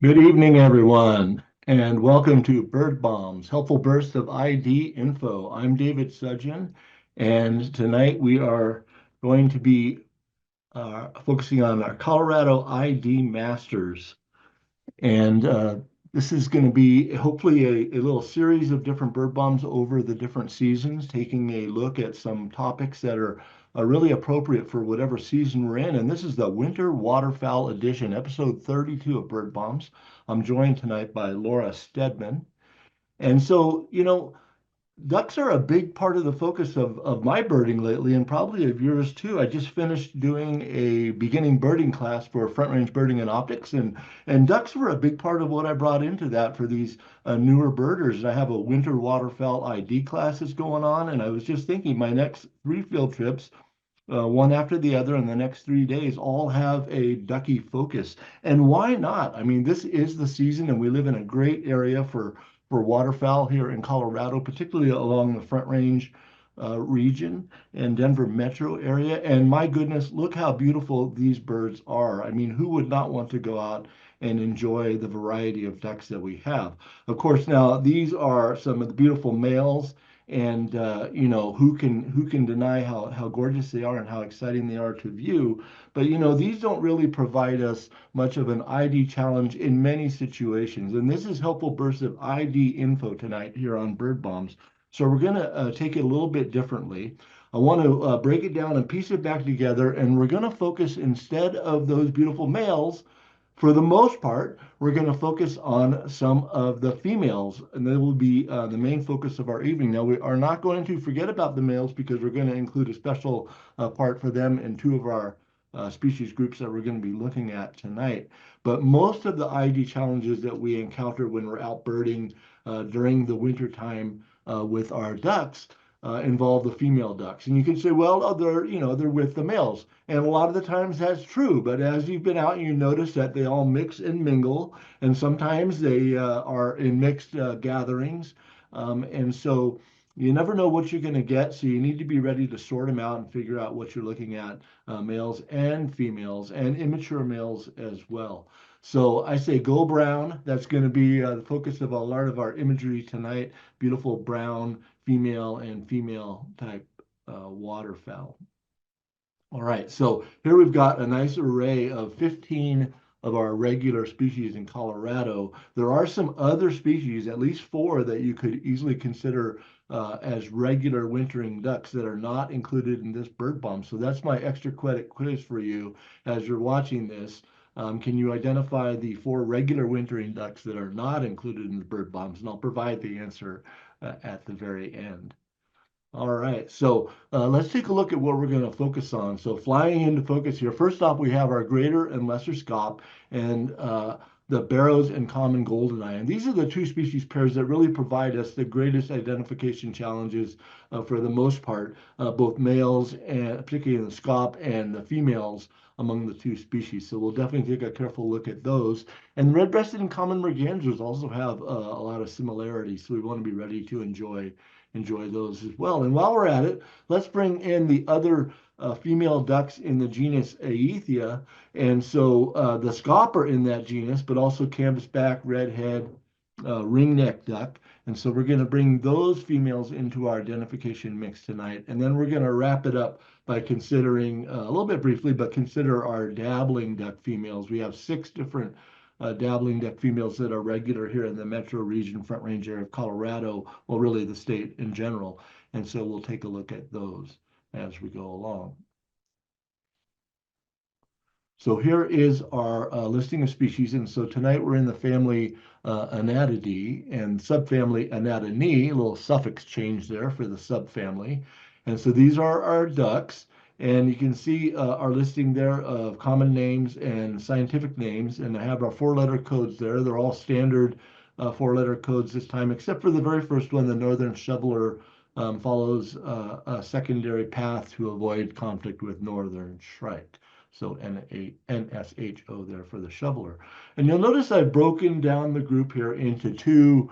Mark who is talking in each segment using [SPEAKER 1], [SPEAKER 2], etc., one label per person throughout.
[SPEAKER 1] Good evening, everyone, and welcome to Bird Bombs, helpful bursts of ID info. I'm David Suddjian, and tonight we are going to be focusing on our Colorado ID Masters. And this is going to be hopefully a little series of different bird bombs over the different seasons, taking a look at some topics that are really appropriate for whatever season we're in. And this is the Winter Waterfowl Edition, episode 32 of Bird Bombs. I'm joined tonight by Laura Stedman. And so, ducks are a big part of the focus of my birding lately, and probably of yours too. I just finished doing a beginning birding class for front range birding and optics, and ducks were a big part of what I brought into that for these newer birders. And I have a winter waterfowl ID classes going on, and I was just thinking my next three field trips, one after the other in the next 3 days, all have a ducky focus. And why not? I mean, this is the season, and we live in a great area for waterfowl here in Colorado, particularly along the Front Range region and Denver metro area. And my goodness, look how beautiful these birds are. I mean, who would not want to go out and enjoy the variety of ducks that we have? Of course, now these are some of the beautiful males, and who can deny how gorgeous they are and how exciting they are to view. But these don't really provide us much of an ID challenge in many situations, and this is helpful bursts of ID info tonight here on Bird Bombs. So we're going to take it a little bit differently. I want to break it down and piece it back together, and we're going to focus, instead of those beautiful males, for the most part, we're going to focus on some of the females, and they will be the main focus of our evening. Now, we are not going to forget about the males because we're going to include a special part for them in two of our species groups that we're going to be looking at tonight. But most of the ID challenges that we encounter when we're out birding during the winter time with our ducks involve the female ducks. And you can say, well, oh, they're with the males. And a lot of the times that's true. But as you've been out, you notice that they all mix and mingle. And sometimes they are in mixed gatherings. And so you never know what you're going to get. So you need to be ready to sort them out and figure out what you're looking at, males and females and immature males as well. So I say go brown. That's going to be the focus of a lot of our imagery tonight. Beautiful brown female and female type waterfowl. All right, so here we've got a nice array of 15 of our regular species in Colorado. There are some other species, at least four, that you could easily consider as regular wintering ducks that are not included in this bird bomb. So that's my extra credit quiz for you as you're watching this. Can you identify the four regular wintering ducks that are not included in the bird bombs? And I'll provide the answer at the very end. All right, so let's take a look at what we're going to focus on. So flying into focus here, first off, we have our greater and lesser scaup and the barrows and common goldeneye. And these are the two species pairs that really provide us the greatest identification challenges for the most part, both males, and particularly in the scaup, and the females among the two species. So we'll definitely take a careful look at those. And red-breasted and common mergansers also have a lot of similarities, so we want to be ready to enjoy those as well. And while we're at it, let's bring in the other female ducks in the genus Aethia. And so the scaup are in that genus, but also canvasback, redhead, ringneck duck. And so we're going to bring those females into our identification mix tonight. And then we're going to wrap it up by considering, a little bit briefly, but consider our dabbling duck females. We have 6 different dabbling duck females that are regular here in the metro region, Front Range area of Colorado, well, really the state in general. And so we'll take a look at those as we go along. So here is our listing of species. And so tonight we're in the family Anatidae and subfamily Anatinae, a little suffix change there for the subfamily. And so these are our ducks. And you can see our listing there of common names and scientific names. And I have our 4-letter codes there. They're all standard 4-letter codes this time, except for the very first one, the northern shoveler follows a secondary path to avoid conflict with northern shrike. So NSHO there for the shoveler. And you'll notice I've broken down the group here into 2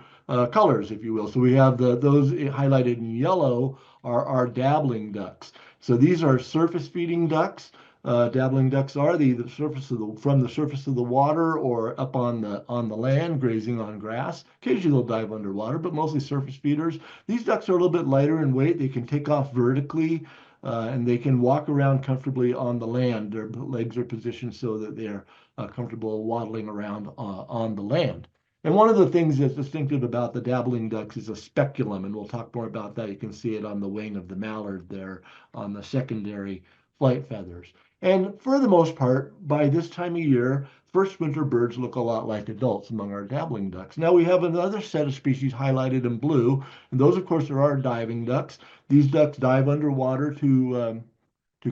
[SPEAKER 1] colors, if you will. So we have those highlighted in yellow are our dabbling ducks. So these are surface feeding ducks. dabbling ducks are, the surface of from the surface of the water or up on the land, grazing on grass. Occasionally they'll dive underwater, but mostly surface feeders. These ducks are a little bit lighter in weight. They can take off vertically, and they can walk around comfortably on the land. Their legs are positioned so that they're comfortable waddling around on the land. And one of the things that's distinctive about the dabbling ducks is a speculum, and we'll talk more about that. You can see it on the wing of the mallard there on the secondary flight feathers. And for the most part, by this time of year, first winter birds look a lot like adults among our dabbling ducks. Now we have another set of species highlighted in blue, and those, of course, are our diving ducks. These ducks dive underwater to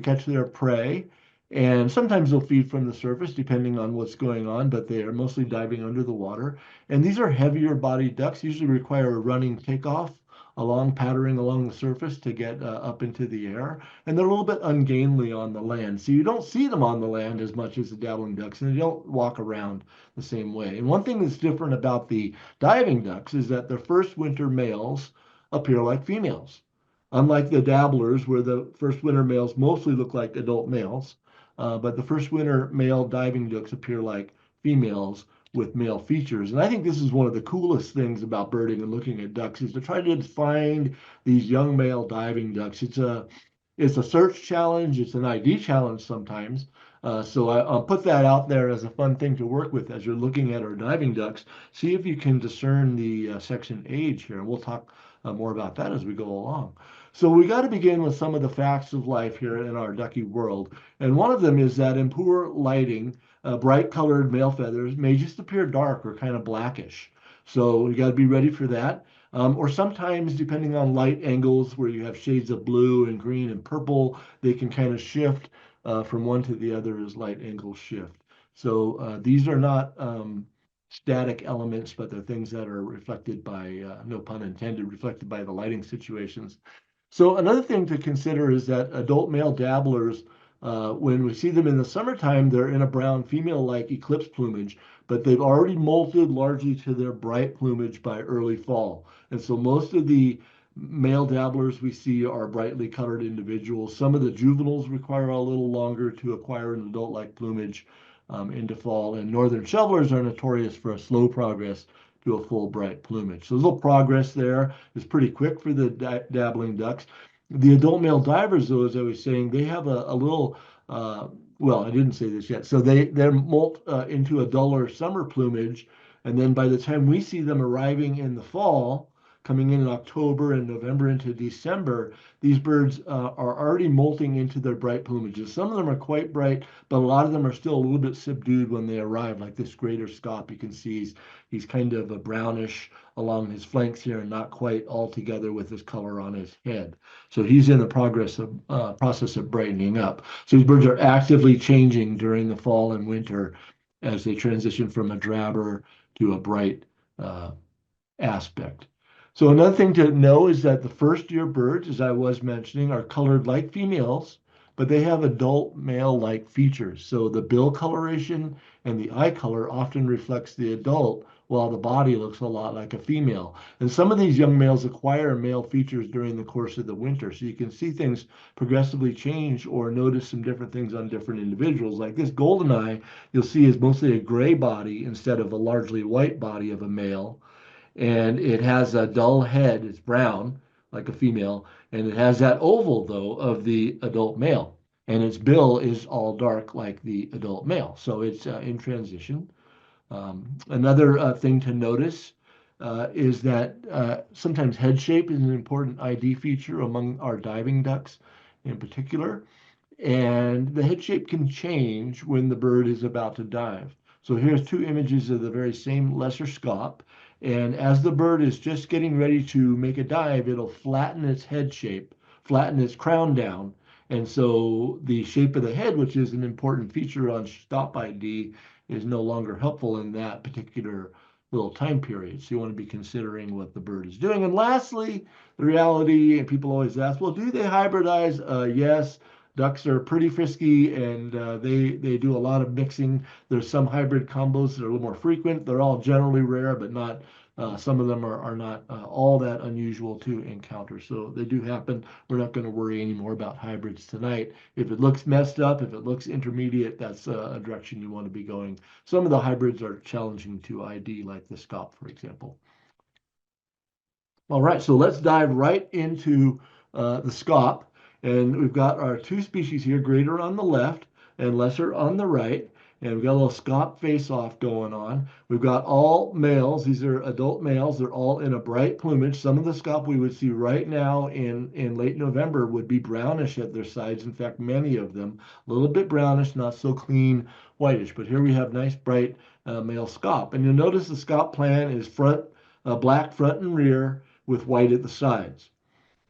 [SPEAKER 1] catch their prey. And sometimes they'll feed from the surface, depending on what's going on, but they are mostly diving under the water. And these are heavier bodied ducks, usually require a running takeoff, a long pattering along the surface to get up into the air. And they're a little bit ungainly on the land. So you don't see them on the land as much as the dabbling ducks, and they don't walk around the same way. And one thing that's different about the diving ducks is that their first winter males appear like females. Unlike the dabblers, where the first winter males mostly look like adult males, but the first winter male diving ducks appear like females with male features. And I think this is one of the coolest things about birding and looking at ducks is to try to find these young male diving ducks. It's a search challenge. It's an ID challenge sometimes. I'll put that out there as a fun thing to work with as you're looking at our diving ducks. See if you can discern the section age here. And we'll talk more about that as we go along. So we got to begin with some of the facts of life here in our ducky world. And one of them is that in poor lighting, bright colored male feathers may just appear dark or kind of blackish. So you got to be ready for that. Or sometimes, depending on light angles, where you have shades of blue and green and purple, they can kind of shift from one to the other as light angles shift. So these are not static elements, but they're things that are reflected by, no pun intended, reflected by the lighting situations. So another thing to consider is that adult male dabblers, when we see them in the summertime, they're in a brown female-like eclipse plumage, but they've already molted largely to their bright plumage by early fall. And so most of the male dabblers we see are brightly colored individuals. Some of the juveniles require a little longer to acquire an adult-like plumage into fall, and northern shovelers are notorious for a slow progress to a full bright plumage. So a little progress there is pretty quick for the dabbling ducks. The adult male divers, though, as I was saying, they have a little, well, I didn't say this yet. So they're molt into a duller summer plumage. And then by the time we see them arriving in the fall, coming in October and November into December, these birds are already molting into their bright plumages. Some of them are quite bright, but a lot of them are still a little bit subdued when they arrive, like this greater scaup. You can see he's kind of a brownish along his flanks here and not quite all together with his color on his head. So he's in the process of brightening up. So these birds are actively changing during the fall and winter as they transition from a drabber to a bright aspect. So another thing to know is that the first year birds, as I was mentioning, are colored like females, but they have adult male-like features. So the bill coloration and the eye color often reflects the adult, while the body looks a lot like a female. And some of these young males acquire male features during the course of the winter. So you can see things progressively change or notice some different things on different individuals. Like this golden eye, you'll see is mostly a gray body instead of a largely white body of a male. And it has a dull head. It's brown, like a female, and it has that oval, though, of the adult male. And its bill is all dark like the adult male. So it's in transition. Another thing to notice is that sometimes head shape is an important ID feature among our diving ducks in particular. And the head shape can change when the bird is about to dive. So here's two images of the very same lesser scaup. And as the bird is just getting ready to make a dive, it'll flatten its head shape, flatten its crown down. And so the shape of the head, which is an important feature on scaup ID, is no longer helpful in that particular little time period. So you want to be considering what the bird is doing. And lastly, the reality, and people always ask, well, do they hybridize? Yes. Ducks are pretty frisky, and they do a lot of mixing. There's some hybrid combos that are a little more frequent. They're all generally rare, but not some of them are not all that unusual to encounter. So they do happen. We're not going to worry anymore about hybrids tonight. If it looks messed up, if it looks intermediate, that's a direction you want to be going. Some of the hybrids are challenging to ID, like the scaup, for example. All right, so let's dive right into the scaup. And we've got our two species here, greater on the left and lesser on the right. And we've got a little scaup face-off going on. We've got all males. These are adult males. They're all in a bright plumage. Some of the scaup we would see right now in late November would be brownish at their sides. In fact, many of them, a little bit brownish, not so clean whitish. But here we have nice bright male scaup. And you'll notice the scaup plan is black front and rear, with white at the sides.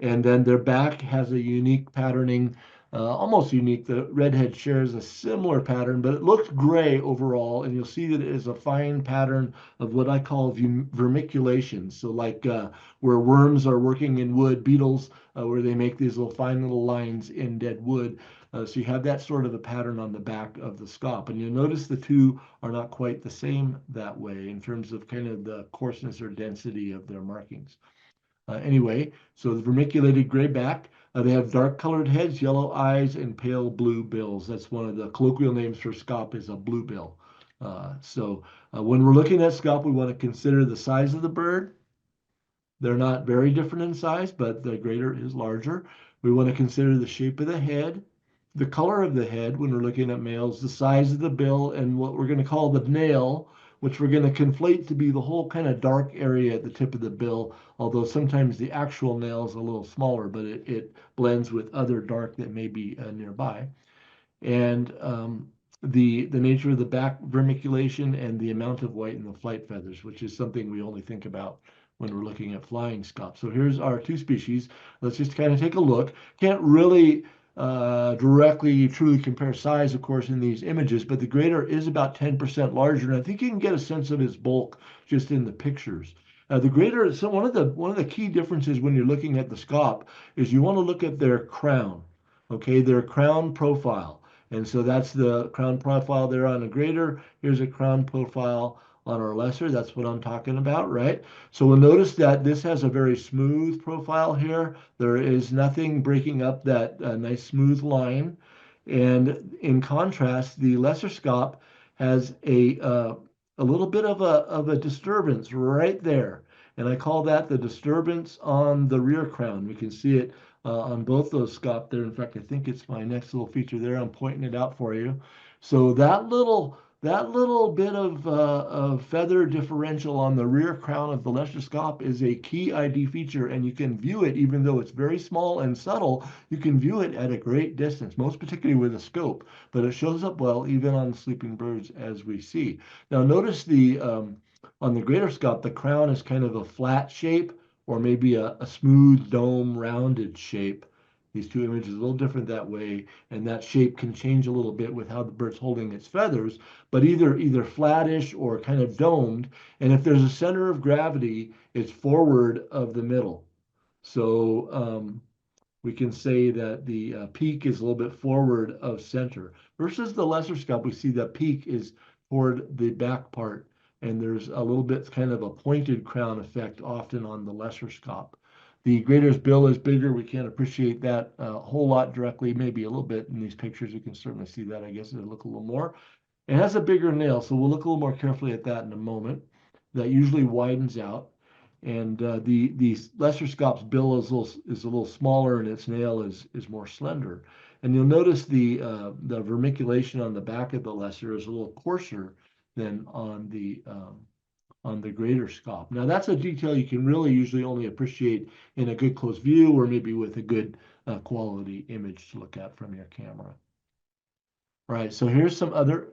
[SPEAKER 1] And then their back has a unique patterning, almost unique. The redhead shares a similar pattern, but it looks gray overall. And you'll see that it is a fine pattern of what I call vermiculation. So like where worms are working in wood, beetles, where they make these little fine little lines in dead wood. So you have that sort of a pattern on the back of the scaup. And you'll notice the two are not quite the same that way in terms of kind of the coarseness or density of their markings. Anyway, so the vermiculated gray back, they have dark colored heads, yellow eyes, and pale blue bills. That's one of the colloquial names for scaup is a bluebill. When we're looking at scaup, we want to consider the size of the bird. They're not very different in size, but the greater is larger. We want to consider the shape of the head, the color of the head when we're looking at males, the size of the bill, and what we're going to call the nail, which we're going to conflate to be the whole kind of dark area at the tip of the bill, although sometimes the actual nail is a little smaller, but it blends with other dark that may be nearby. And the nature of the back vermiculation and the amount of white in the flight feathers, which is something we only think about when we're looking at flying scaup. So here's our two species. Let's just kind of take a look. Can't really directly truly compare size, of course, in these images, but the greater is about 10% larger, and I think you can get a sense of its bulk just in the pictures. The greater, so one of the key differences when you're looking at the scaup is you want to look at their crown, okay, their crown profile. And so that's the crown profile there on a greater. Here's a crown profile on our lesser. That's what I'm talking about, right? So we'll notice that this has a very smooth profile here. There is nothing breaking up that nice smooth line. And in contrast, the lesser scaup has a little bit of a disturbance right there. And I call that the disturbance on the rear crown. We can see it on both those scaup there. In fact, I think it's my next little feature there. I'm pointing it out for you. So that little bit of feather differential on the rear crown of the lesser scaup is a key ID feature, and you can view it even though it's very small and subtle. You can view it at a great distance, most particularly with a scope, but it shows up well even on sleeping birds as we see. Now notice the on the greater scaup, the crown is kind of a flat shape or maybe a smooth dome rounded shape. These two images are a little different that way, and that shape can change a little bit with how the bird's holding its feathers, but either flattish or kind of domed. And if there's a center of gravity, it's forward of the middle. So we can say that the peak is a little bit forward of center versus the lesser scaup. We see the peak is toward the back part, and there's a little bit kind of a pointed crown effect often on the lesser scaup. The greater's bill is bigger. We can't appreciate that a whole lot directly, maybe a little bit in these pictures. You can certainly see that. I guess it'll look a little more. It has a bigger nail, so we'll look a little more carefully at that in a moment. That usually widens out. And the lesser scaup's bill is a little smaller, and its nail is more slender. And you'll notice the vermiculation on the back of the lesser is a little coarser than on the greater scaup. Now that's a detail you can really usually only appreciate in a good close view or maybe with a good quality image to look at from your camera. All right, so here's some other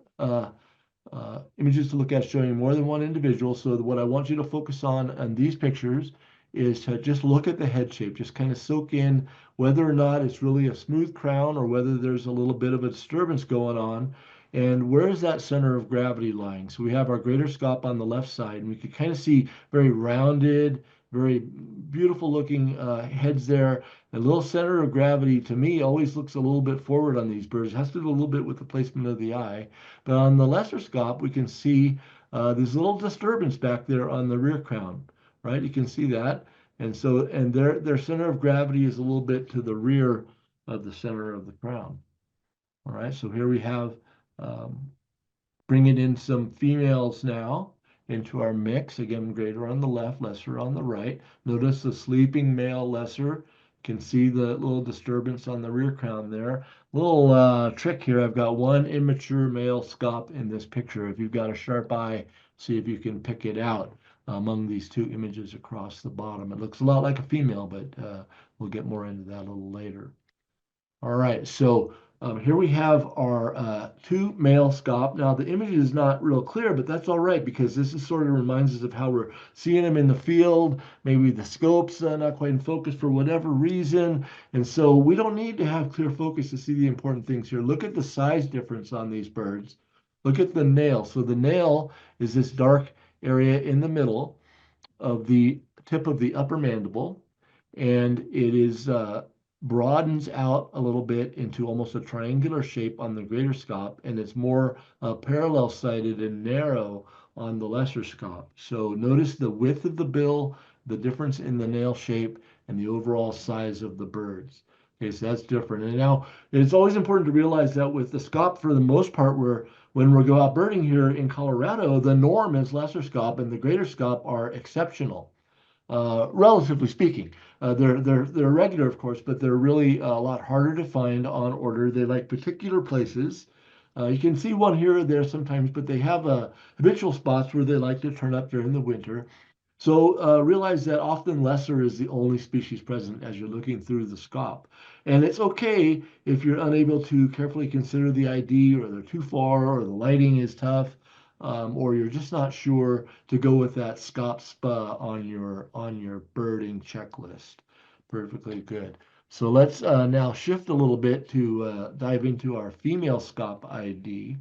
[SPEAKER 1] images to look at showing more than one individual. So what I want you to focus on these pictures is to just look at the head shape, just kind of soak in whether or not it's really a smooth crown or whether there's a little bit of a disturbance going on. And where is that center of gravity lying? So we have our greater scaup on the left side, and we can kind of see very rounded, very beautiful looking heads there. The little center of gravity to me always looks a little bit forward on these birds. It has to do a little bit with the placement of the eye. But on the lesser scope, we can see this little disturbance back there on the rear crown, right? You can see that. And so, and their center of gravity is a little bit to the rear of the center of the crown. All right, so here we have um, bringing in some females now into our mix. Again, greater on the left, lesser on the right. Notice the sleeping male lesser. Can see the little disturbance on the rear crown there. Little trick here. I've got one immature male scop in this picture. If you've got a sharp eye, see if you can pick it out among these two images across the bottom. It looks a lot like a female, but we'll get more into that a little later. All right, so here we have our two male scop. Now the image is not real clear, but that's all right because this is sort of reminds us of how we're seeing them in the field. Maybe the scope's not quite in focus for whatever reason. And so we don't need to have clear focus to see the important things here. Look at the size difference on these birds. Look at the nail. So the nail is this dark area in the middle of the tip of the upper mandible, and it is broadens out a little bit into almost a triangular shape on the greater scop, and it's more parallel sided and narrow on the lesser scop. So notice the width of the bill, the difference in the nail shape, and the overall size of the birds. Okay, so that's different. And now it's always important to realize that with the scop, for the most part, when we go out birding here in Colorado, the norm is lesser scop and the greater scop are exceptional, relatively speaking. They're regular, of course, but they're really a lot harder to find on order. They like particular places. You can see one here or there sometimes, but they have habitual spots where they like to turn up during the winter. So realize that often lesser is the only species present as you're looking through the scope. And it's okay if you're unable to carefully consider the ID or they're too far or the lighting is tough or you're just not sure to go with that scope spa on your birding checklist. Perfectly good. So let's now shift a little bit to dive into our female scope ID.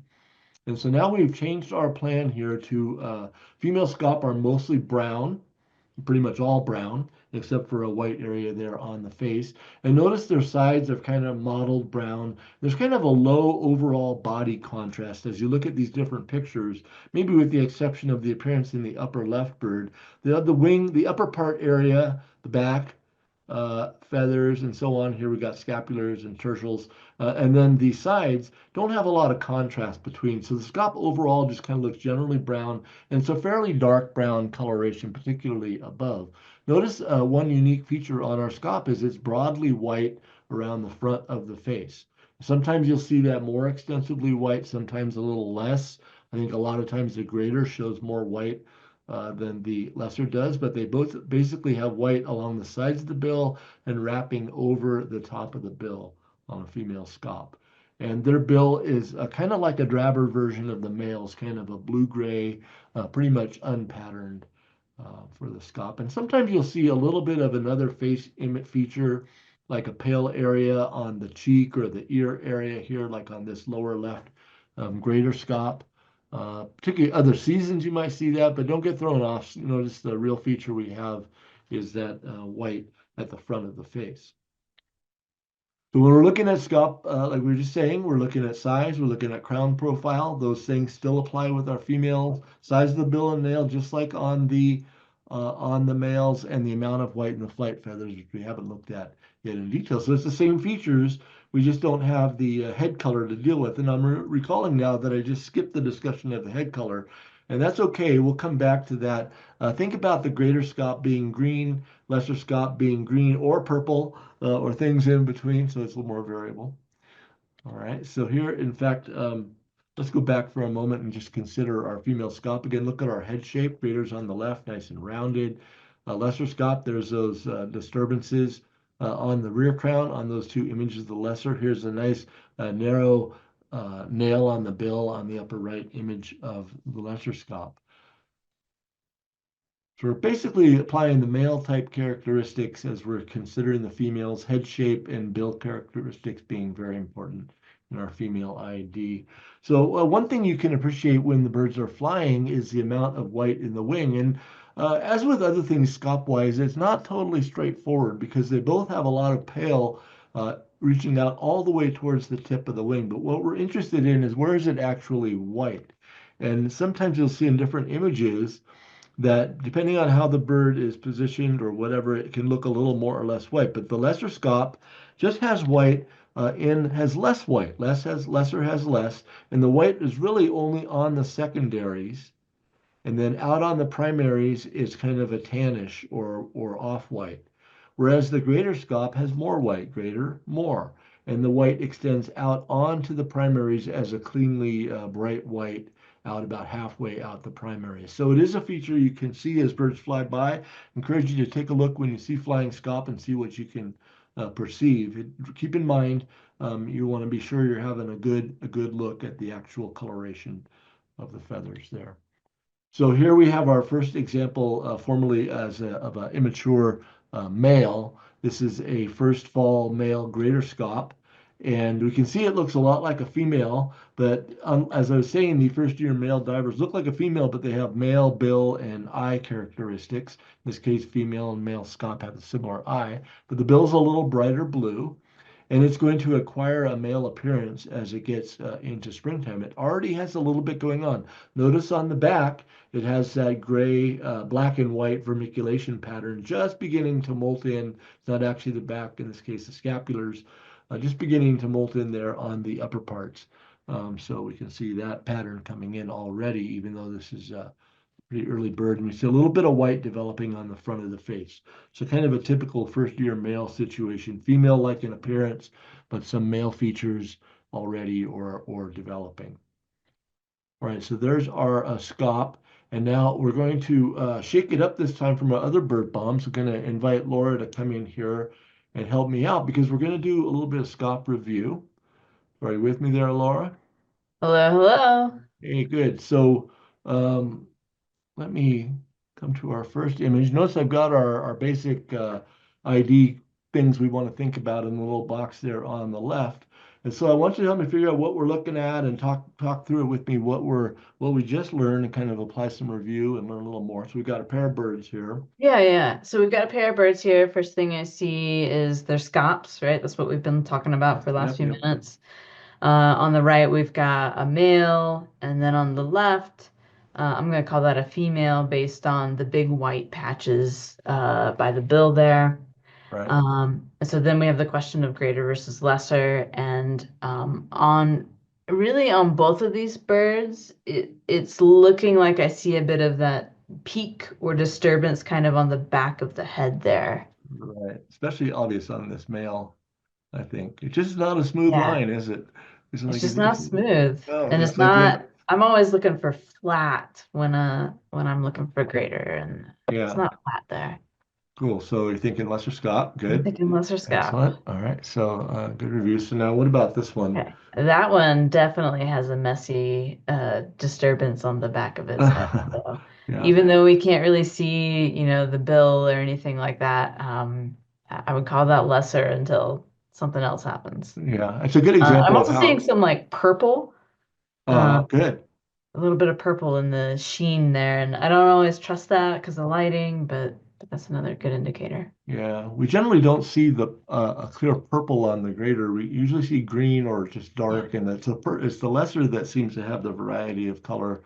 [SPEAKER 1] And so now we've changed our plan here to female scaup are mostly brown, pretty much all brown, except for a white area there on the face. And notice their sides are kind of mottled brown. There's kind of a low overall body contrast as you look at these different pictures, maybe with the exception of the appearance in the upper left bird. The wing, the upper part area, the back, feathers and so on. Here we got scapulars and tertials. And then the sides don't have a lot of contrast between. So the scaup overall just kind of looks generally brown, and it's a fairly dark brown coloration, particularly above. Notice one unique feature on our scaup is it's broadly white around the front of the face. Sometimes you'll see that more extensively white, sometimes a little less. I think a lot of times the greater shows more white than the lesser does, but they both basically have white along the sides of the bill and wrapping over the top of the bill on a female scaup. And their bill is kind of like a drabber version of the male's, kind of a blue-gray, pretty much unpatterned for the scaup. And sometimes you'll see a little bit of another face image feature, like a pale area on the cheek or the ear area here, like on this lower left greater scaup. Particularly other seasons, you might see that, but don't get thrown off. Notice the real feature we have is that white at the front of the face. So when we're looking at scaup, like we were just saying, we're looking at size, we're looking at crown profile. Those things still apply with our females. Size of the bill and nail, just like on the males, and the amount of white in the flight feathers, which we haven't looked at yet in detail. So it's the same features. We just don't have the head color to deal with. And I'm recalling now that I just skipped the discussion of the head color. And that's okay. We'll come back to that. Think about the greater scaup being green, lesser scaup being green or purple, or things in between, so it's a little more variable. All right, so here, in fact, let's go back for a moment and just consider our female scaup again. Look at our head shape. Greater's on the left, nice and rounded. Lesser scaup, there's those disturbances on the rear crown on those two images of the lesser. Here's a nice narrow nail on the bill on the upper right image of the lesser scaup. So we're basically applying the male type characteristics as we're considering the female's head shape and bill characteristics being very important in our female ID. So one thing you can appreciate when the birds are flying is the amount of white in the wing. And as with other things scop-wise, it's not totally straightforward because they both have a lot of pale reaching out all the way towards the tip of the wing. But what we're interested in is where is it actually white? And sometimes you'll see in different images that depending on how the bird is positioned or whatever, it can look a little more or less white. But the lesser scaup just has white has less white. Lesser has less, and the white is really only on the secondaries, and then out on the primaries is kind of a tannish or off-white. Whereas the greater scaup has more white, greater, more. And the white extends out onto the primaries as a cleanly bright white out about halfway out the primaries. So it is a feature you can see as birds fly by. Encourage you to take a look when you see flying scaup and see what you can perceive. Keep in mind, you want to be sure you're having a good look at the actual coloration of the feathers there. So here we have our first example formerly of an immature male. This is a first fall male greater scaup. And we can see it looks a lot like a female, but as I was saying, the first year male divers look like a female, but they have male bill and eye characteristics. In this case, female and male scaup have a similar eye, but the bill's a little brighter blue and it's going to acquire a male appearance as it gets into springtime. It already has a little bit going on. Notice on the back, it has that gray, black and white vermiculation pattern just beginning to molt in. It's not actually the back, in this case, the scapulars, just beginning to molt in there on the upper parts. So we can see that pattern coming in already, even though this is pretty early bird, and we see a little bit of white developing on the front of the face. So kind of a typical first year male situation, female-like in appearance, but some male features already or developing. All right, so there's our scaup, and now we're going to shake it up this time from our other bird bombs. We're going to invite Laura to come in here and help me out because we're going to do a little bit of scaup review. Are you with me there, Laura?
[SPEAKER 2] Hello, hello.
[SPEAKER 1] Hey, good. So um, let me come to our first image. Notice I've got our basic ID things we want to think about in the little box there on the left. And so I want you to help me figure out what we're looking at and talk through it with me, what we just learned and kind of apply some review and learn a little more. So we've got a pair of birds here.
[SPEAKER 2] Yeah, yeah. So we've got a pair of birds here. First thing I see is their scops, right? That's what we've been talking about for the last
[SPEAKER 1] Yep,
[SPEAKER 2] few
[SPEAKER 1] yep,
[SPEAKER 2] minutes. On the right, we've got a male, and then on the left, I'm going to call that a female based on the big white patches by the bill there.
[SPEAKER 1] right.
[SPEAKER 2] So then we have the question of greater versus lesser, and on really on both of these birds, it's looking like I see a bit of that peak or disturbance kind of on the back of the head there.
[SPEAKER 1] Right. Especially obvious on this male, I think. It's just not a smooth
[SPEAKER 2] Yeah,
[SPEAKER 1] line, is it? It's
[SPEAKER 2] it's
[SPEAKER 1] like
[SPEAKER 2] just not smooth,
[SPEAKER 1] no,
[SPEAKER 2] and
[SPEAKER 1] it's
[SPEAKER 2] it's
[SPEAKER 1] like you
[SPEAKER 2] not. I'm always looking for flat when I'm looking for greater, and it's
[SPEAKER 1] yeah.
[SPEAKER 2] not flat there.
[SPEAKER 1] Cool. So you're thinking Lester Scott.
[SPEAKER 2] I'm
[SPEAKER 1] Good.
[SPEAKER 2] thinking lesser scap.
[SPEAKER 1] Excellent. All right. So good review. So now what about this one?
[SPEAKER 2] Okay. That one definitely has a messy disturbance on the back of its head. So
[SPEAKER 1] Yeah.
[SPEAKER 2] even though we can't really see, the bill or anything like that, I would call that lesser until something else happens.
[SPEAKER 1] Yeah. It's a good
[SPEAKER 2] I'm
[SPEAKER 1] example of
[SPEAKER 2] also seeing
[SPEAKER 1] how
[SPEAKER 2] some like purple, uh,
[SPEAKER 1] good.
[SPEAKER 2] a little bit of purple in the sheen there, and I don't always trust that because of lighting, but that's another good indicator.
[SPEAKER 1] Yeah, we generally don't see the a clear purple on the grater. We usually see green or just
[SPEAKER 2] Yeah.
[SPEAKER 1] dark, and it's the lesser that seems to have the variety of color,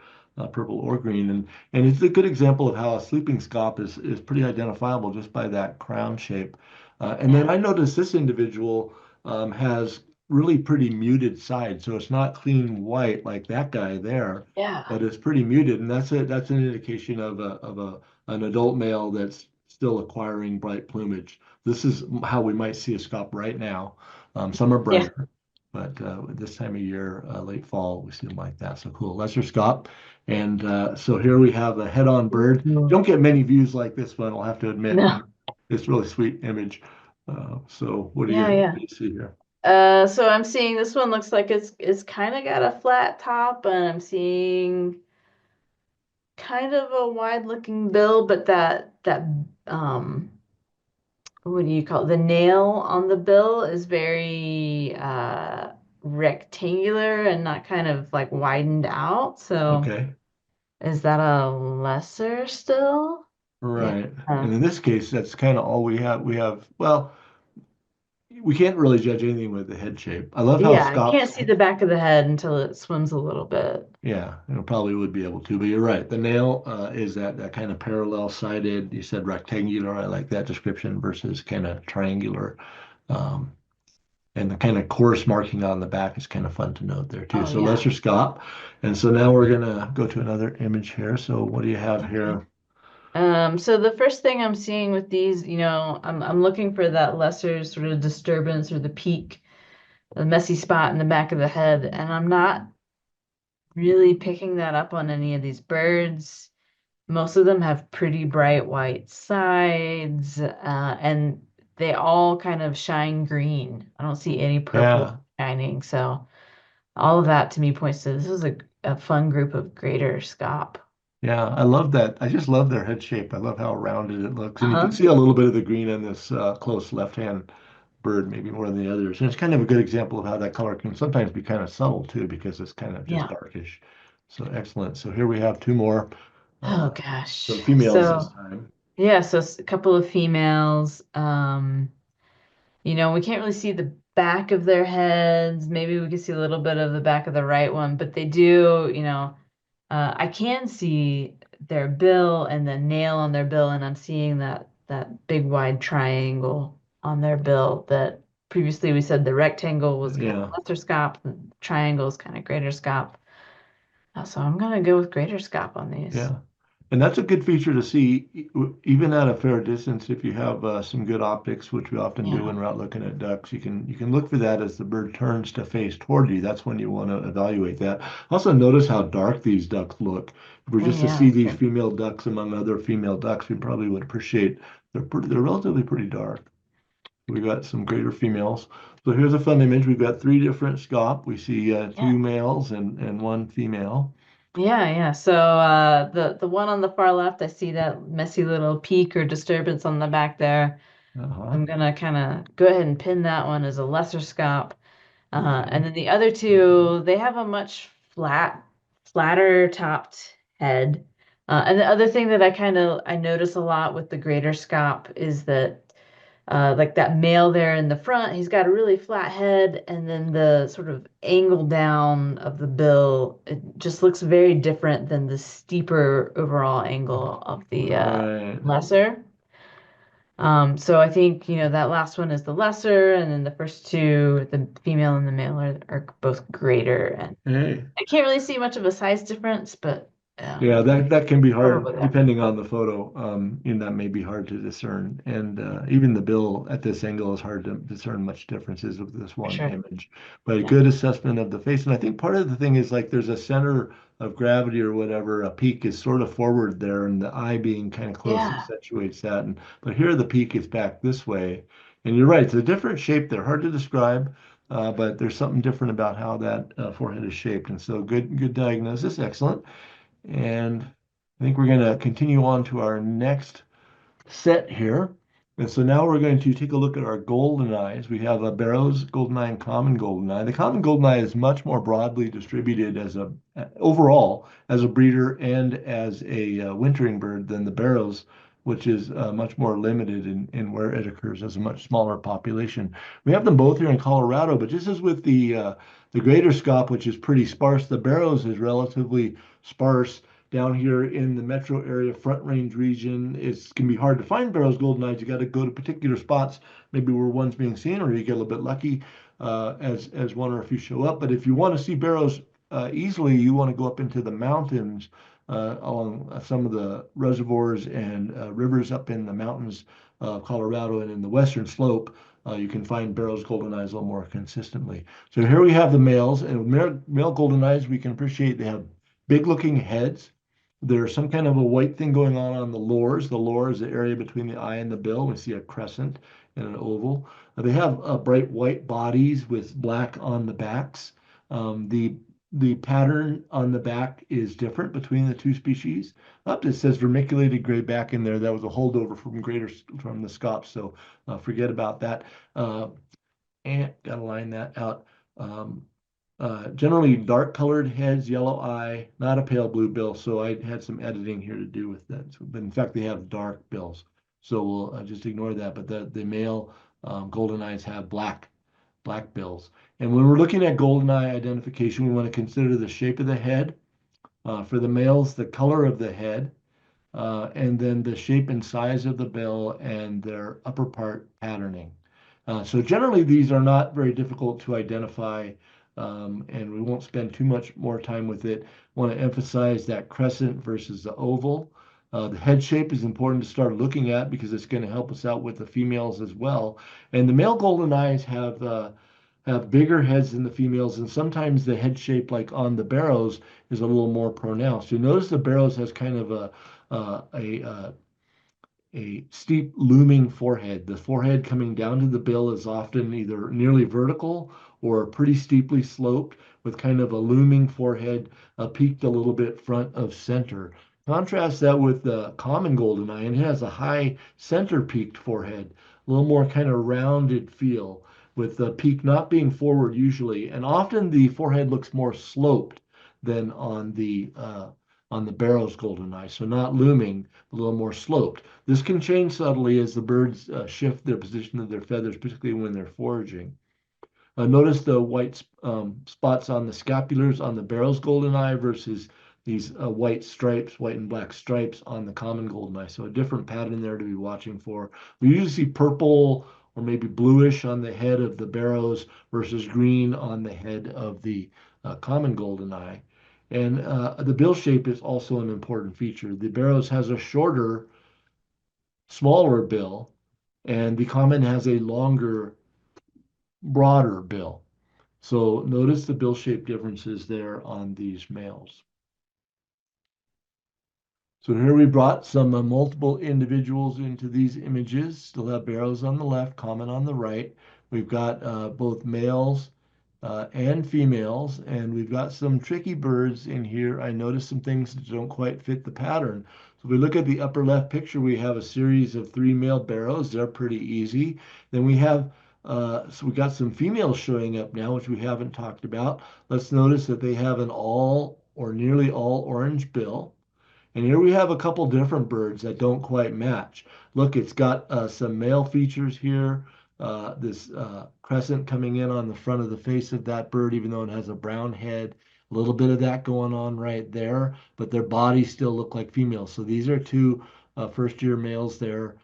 [SPEAKER 1] purple or green, and it's a good example of how a sleeping scaup is pretty identifiable just by that crown shape. And then
[SPEAKER 2] Yeah.
[SPEAKER 1] I noticed this individual has really pretty muted sides, so it's not clean white like that guy there,
[SPEAKER 2] Yeah.
[SPEAKER 1] but it's pretty muted, and that's an indication of a an adult male that's still acquiring bright plumage. This is how we might see a scaup right now. Some are
[SPEAKER 2] Yeah.
[SPEAKER 1] brighter, but this time of year, late fall, we see them like that. So cool. Lesser scaup. And so here we have a head-on bird.
[SPEAKER 2] Ooh.
[SPEAKER 1] Don't get many views like this one, I'll have to admit, but
[SPEAKER 2] No.
[SPEAKER 1] it's really sweet image. So
[SPEAKER 2] Yeah,
[SPEAKER 1] what
[SPEAKER 2] yeah.
[SPEAKER 1] do you see here?
[SPEAKER 2] So I'm seeing this one looks like it's kind of got a flat top, and I'm seeing kind of a wide looking bill, but that um what do you call it? The nail on the bill is very rectangular and not kind of like widened out. So
[SPEAKER 1] Okay.
[SPEAKER 2] is that a lesser still? Yeah.
[SPEAKER 1] Right. And in this case, that's kind of all we have. Well, we can't really judge anything with the head shape. I love how
[SPEAKER 2] Yeah, I can't
[SPEAKER 1] Scops,
[SPEAKER 2] see the back of the head until it swims a little bit.
[SPEAKER 1] yeah, probably would be able to, but you're right. The nail is that kind of parallel sided. You said rectangular. I like that description versus kind of triangular. Um, and the kind of coarse marking on the back is kind of fun to note there too.
[SPEAKER 2] Oh
[SPEAKER 1] So
[SPEAKER 2] yeah.
[SPEAKER 1] lesser Scop. And so now we're gonna go to another image here. So what do you have
[SPEAKER 2] Okay.
[SPEAKER 1] here?
[SPEAKER 2] So the first thing I'm seeing with these, I'm looking for that lesser sort of disturbance or the peak, the messy spot in the back of the head, and I'm not really picking that up on any of these birds. Most of them have pretty bright white sides, and they all kind of shine green. I don't see any purple
[SPEAKER 1] Yeah.
[SPEAKER 2] shining, so all of that to me points to this is a fun group of greater scop.
[SPEAKER 1] Yeah, I love that. I just love their head shape. I love how rounded it looks. And you can
[SPEAKER 2] Uh-huh.
[SPEAKER 1] see a little bit of the green on this close left-hand bird, maybe more than the others. And it's kind of a good example of how that color can sometimes be kind of subtle too, because it's kind of just
[SPEAKER 2] Yeah.
[SPEAKER 1] darkish. So excellent. So here we have two more,
[SPEAKER 2] Oh
[SPEAKER 1] uh,
[SPEAKER 2] gosh.
[SPEAKER 1] some females this
[SPEAKER 2] So
[SPEAKER 1] time.
[SPEAKER 2] yeah, so a couple of females. We can't really see the back of their heads. Maybe we can see a little bit of the back of the right one, but they do, I can see their bill and the nail on their bill, and I'm seeing that big wide triangle on their bill that previously we said the rectangle was kind of
[SPEAKER 1] Yeah.
[SPEAKER 2] lesser scop, the triangle is kind of greater scop. So I'm gonna go with greater scop on these.
[SPEAKER 1] Yeah. And that's a good feature to see even at a fair distance. If you have some good optics, which we often do
[SPEAKER 2] Yeah.
[SPEAKER 1] when we're out looking at ducks, you can look for that as the bird turns to face toward you. That's when you want to evaluate that. Also notice how dark these ducks look. If we're
[SPEAKER 2] Oh
[SPEAKER 1] just to
[SPEAKER 2] yeah,
[SPEAKER 1] see
[SPEAKER 2] that's
[SPEAKER 1] these
[SPEAKER 2] good.
[SPEAKER 1] female ducks among other female ducks, we probably would appreciate they're relatively pretty dark. We got some greater females. So here's a fun image. We've got three different scop. We see
[SPEAKER 2] Yeah.
[SPEAKER 1] two males and one female.
[SPEAKER 2] Yeah, yeah. So the one on the far left, I see that messy little peak or disturbance on the back there.
[SPEAKER 1] Uh-huh.
[SPEAKER 2] I'm gonna kind of go ahead and pin that one as a lesser scop. And
[SPEAKER 1] Okay.
[SPEAKER 2] then the other two, they have a much flatter topped head. And the other thing that I notice a lot with the greater scop is that like that male there in the front, he's got a really flat head, and then the sort of angle down of the bill, it just looks very different than the steeper overall angle of the
[SPEAKER 1] Right.
[SPEAKER 2] lesser. So I think, that last one is the lesser, and then the first two, the female and the male are both greater. And
[SPEAKER 1] Hey.
[SPEAKER 2] I can't really see much of a size difference, but
[SPEAKER 1] Yeah, that can be hard
[SPEAKER 2] probably that.
[SPEAKER 1] depending on the photo. That may be hard to discern. And even the bill at this angle is hard to discern much differences with this
[SPEAKER 2] For
[SPEAKER 1] one
[SPEAKER 2] sure.
[SPEAKER 1] image. But a
[SPEAKER 2] Yeah.
[SPEAKER 1] good assessment of the face. And I think part of the thing is like there's a center of gravity or whatever. A peak is sort of forward there, and the eye being kind of close
[SPEAKER 2] Yeah.
[SPEAKER 1] accentuates that. But here the peak is back this way. And you're right, it's a different shape. They're hard to describe. But there's something different about how that forehead is shaped. And so good diagnosis. Excellent. And I think we're going to continue on to our next set here. And so now we're going to take a look at our golden eyes. We have a Barrow's golden eye and common golden eye. The common golden eye is much more broadly distributed as a overall as a breeder and as a wintering bird than the Barrow's, which is much more limited in where it occurs as a much smaller population. We have them both here in Colorado, but just as with the greater scop, which is pretty sparse, the Barrow's is relatively sparse down here in the metro area, Front Range region. It can be hard to find Barrow's golden eyes. You got to go to particular spots, maybe where one's being seen, or you get a little bit lucky as one or a few show up. But if you want to see Barrow's easily, you want to go up into the mountains along some of the reservoirs and rivers up in the mountains of Colorado and in the western slope. You can find Barrow's golden eyes a little more consistently. So here we have the males, and male golden eyes we can appreciate. They have big looking heads. There's some kind of a white thing going on the lores. The lore is the area between the eye and the bill. We see a crescent and an oval. They have bright white bodies with black on the backs. The pattern on the back is different between the two species. Up it says vermiculated gray back in there. That was a holdover from the scops, so forget about that. And gotta line that out. Generally dark colored heads, yellow eye, not a pale blue bill. So I had some editing here to do with that. So, but in fact, they have dark bills. So we'll just ignore that. But the male golden eyes have black bills. And when we're looking at golden eye identification, we want to consider the shape of the head. For the males, the color of the head, and then the shape and size of the bill and their upper part patterning. So generally, these are not very difficult to identify, and we won't spend too much more time with it. Want to emphasize that crescent versus the oval. The head shape is important to start looking at because it's going to help us out with the females as well. And the male golden eyes have bigger heads than the females, and sometimes the head shape, like on the barrows, is a little more pronounced. You notice the barrows has kind of uh, a uh, a steep looming forehead. The forehead coming down to the bill is often either nearly vertical or pretty steeply sloped with kind of a looming forehead peaked a little bit front of center. Contrast that with the common goldeneye, and it has a high center peaked forehead, a little more kind of rounded feel with the peak not being forward usually. And often the forehead looks more sloped than on the Barrow's goldeneye, so not looming, a little more sloped. This can change subtly as the birds shift their position of their feathers, particularly when they're foraging. Notice the white spots on the scapulars on the Barrow's goldeneye versus these white stripes, white and black stripes on the common goldeneye. So a different pattern there to be watching for. We usually see purple or maybe bluish on the head of the Barrows versus green on the head of the common goldeneye. And the bill shape is also an important feature. The Barrows has a shorter, smaller bill, and the common has a longer, broader bill. So notice the bill shape differences there on these males. So here we brought some multiple individuals into these images. Still have barrows on the left, common on the right. We've got both males and females, and we've got some tricky birds in here. I noticed some things that don't quite fit the pattern. So if we look at the upper left picture, we have a series of 3 male barrows. They're pretty easy. Then we have so we got some females showing up now, which we haven't talked about. Let's notice that they have an all or nearly all orange bill. And here we have a couple different birds that don't quite match. Look, it's got some male features here. This crescent coming in on the front of the face of that bird, even though it has a brown head. A little bit of that going on right there, but their bodies still look like females. So these are two first-year males there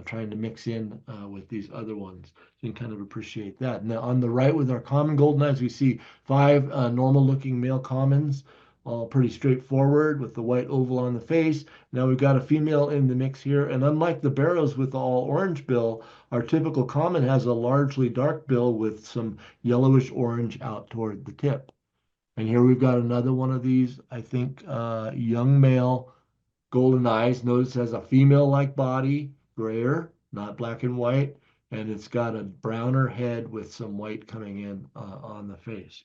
[SPEAKER 1] trying to mix in with these other ones. So you can kind of appreciate that. Now on the right with our common golden eyes, we see 5 normal-looking male commons all pretty straightforward with the white oval on the face. Now we've got a female in the mix here, and unlike the barrows with the all orange bill, our typical common has a largely dark bill with some yellowish orange out toward the tip. And here we've got another one of these, I think, young male golden eyes. Notice it has a female-like body, grayer, not black and white, and it's got a browner head with some white coming in on the face.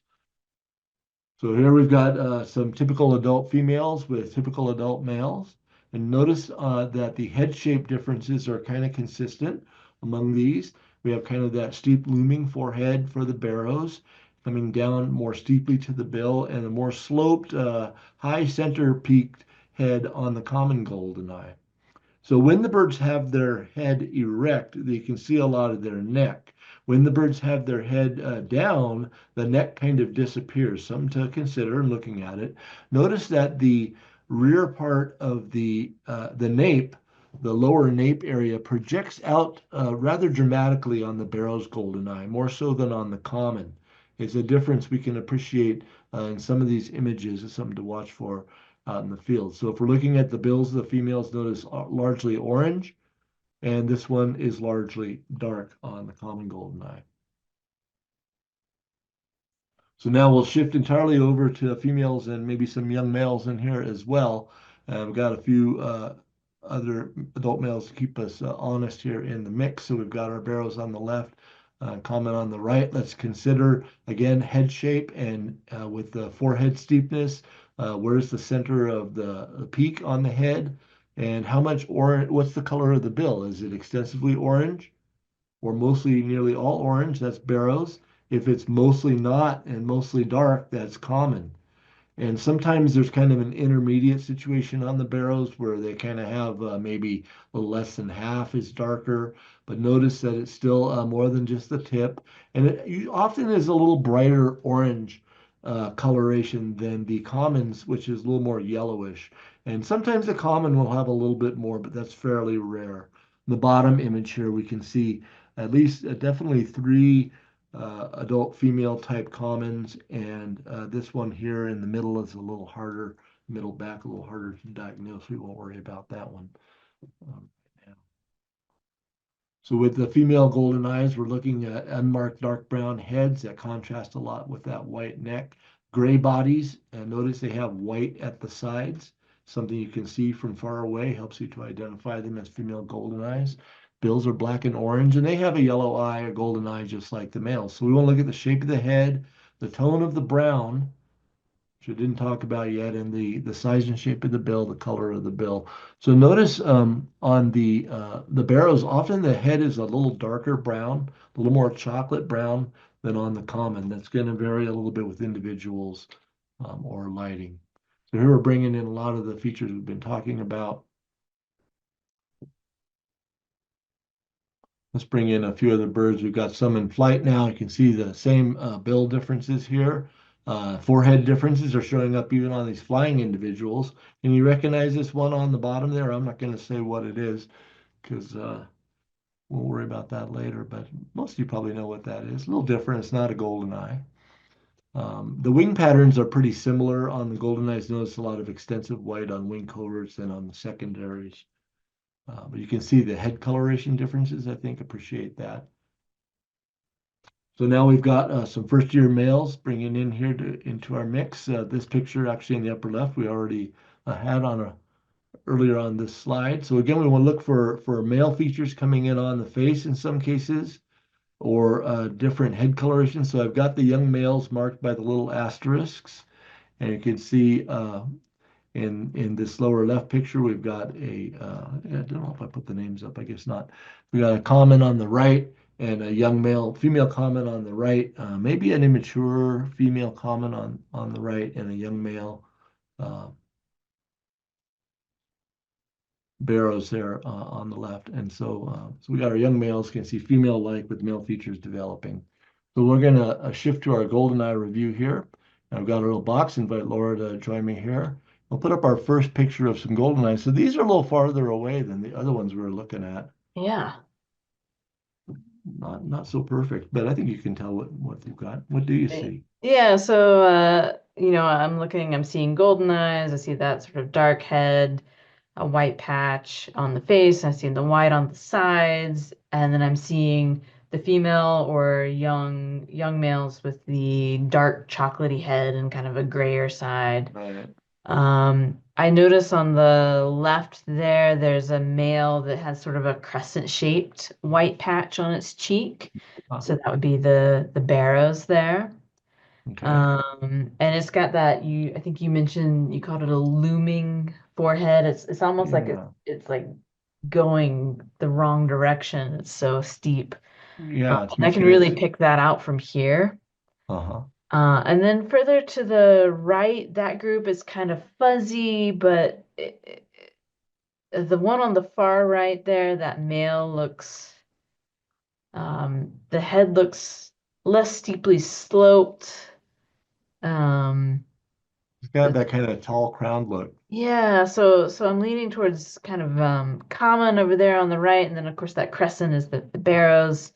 [SPEAKER 1] So here we've got some typical adult females with typical adult males. And notice that the head shape differences are kind of consistent among these. We have kind of that steep looming forehead for the barrows, coming down more steeply to the bill, and a more sloped, high center peaked head on the common goldeneye. So when the birds have their head erect, they can see a lot of their neck. When the birds have their head down, the neck kind of disappears. Something to consider looking at it. Notice that the rear part of the nape, the lower nape area, projects out rather dramatically on the Barrow's goldeneye, more so than on the common. It's a difference we can appreciate in some of these images. It's something to watch for out in the field. So if we're looking at the bills, the females notice largely orange, and this one is largely dark on the common goldeneye. So now we'll shift entirely over to females and maybe some young males in here as well. We've got a few other adult males to keep us honest here in the mix. So we've got our barrows on the left, common on the right. Let's consider again head shape and with the forehead steepness, where's the center of the peak on the head, and how much orange, what's the color of the bill? Is it extensively orange or mostly nearly all orange? That's barrows. If it's mostly not and mostly dark, that's common. And sometimes there's kind of an intermediate situation on the barrows where they kind of have maybe a little less than half is darker, but notice that it's still more than just the tip. And often is a little brighter orange coloration than the commons, which is a little more yellowish. And sometimes the common will have a little bit more, but that's fairly rare. In the bottom image here, we can see at least definitely three adult female type commons, and this one here in the middle is a little harder, middle back a little harder to diagnose. We won't worry about that one. Um, yeah. So with the female golden eyes, we're looking at unmarked dark brown heads that contrast a lot with that white neck. Gray bodies, and notice they have white at the sides, something you can see from far away, helps you to identify them as female golden eyes. Bills are black and orange, and they have a yellow eye, a golden eye, just like the males. So we want to look at the shape of the head, the tone of the brown, which I didn't talk about yet, and the size and shape of the bill, the color of the bill. So notice on the barrows, often the head is a little darker brown, a little more chocolate brown than on the common. That's going to vary a little bit with individuals or lighting. So here we're bringing in a lot of the features we've been talking about. Let's bring in a few other birds. We've got some in flight now. You can see the same bill differences here. Forehead differences are showing up even on these flying individuals. Can you recognize this one on the bottom there? I'm not going to say what it is because we'll worry about that later, but most of you probably know what that is. A little different. It's not a golden eye. The wing patterns are pretty similar on the golden eyes. Notice a lot of extensive white on wing coverts and on the secondaries. But you can see the head coloration differences, I think, appreciate that. So now we've got some first year males bringing in here into our mix. This picture actually in the upper left, we already had earlier on this slide. So again, we want to look for male features coming in on the face in some cases or different head coloration. So I've got the young males marked by the little asterisks, and you can see in this lower left picture, we've got I don't know if I put the names up, I guess not. We got a common on the right and a young male, female common on the right, maybe an immature female common on the right and a young male uh, barrows there on the left. And so we got our young males, you can see female-like with male features developing. So we're going to shift to our GoldenEye review here. And I've got a little box, invite Laura to join me here. We'll put up our first picture of some GoldenEye. So these are a little farther away than the other ones we were looking at.
[SPEAKER 2] Yeah.
[SPEAKER 1] Not so perfect, but I think you can tell what you've got. What do you see?
[SPEAKER 2] Yeah, so I'm seeing golden eyes, I see that sort of dark head, a white patch on the face, I'm seeing the white on the sides, and then I'm seeing the female or young males with the dark chocolatey head and kind of a grayer side.
[SPEAKER 1] Right.
[SPEAKER 2] I notice on the left there, there's a male that has sort of a crescent-shaped white patch on its cheek. So that would be the barrows there.
[SPEAKER 1] Okay.
[SPEAKER 2] And it's got that I think you mentioned you called it a looming forehead. It's almost like
[SPEAKER 1] Yeah.
[SPEAKER 2] it's like going the wrong direction. It's so steep.
[SPEAKER 1] Yeah, it's
[SPEAKER 2] And I can
[SPEAKER 1] making
[SPEAKER 2] really
[SPEAKER 1] it.
[SPEAKER 2] pick that out from here.
[SPEAKER 1] Uh-huh.
[SPEAKER 2] And then further to the right, that group is kind of fuzzy, but the one on the far right there, that male looks, the head looks less steeply sloped. Um,
[SPEAKER 1] It's got that kind of tall crown look.
[SPEAKER 2] yeah, so I'm leaning towards kind of common over there on the right, and then of course that crescent is the barrows.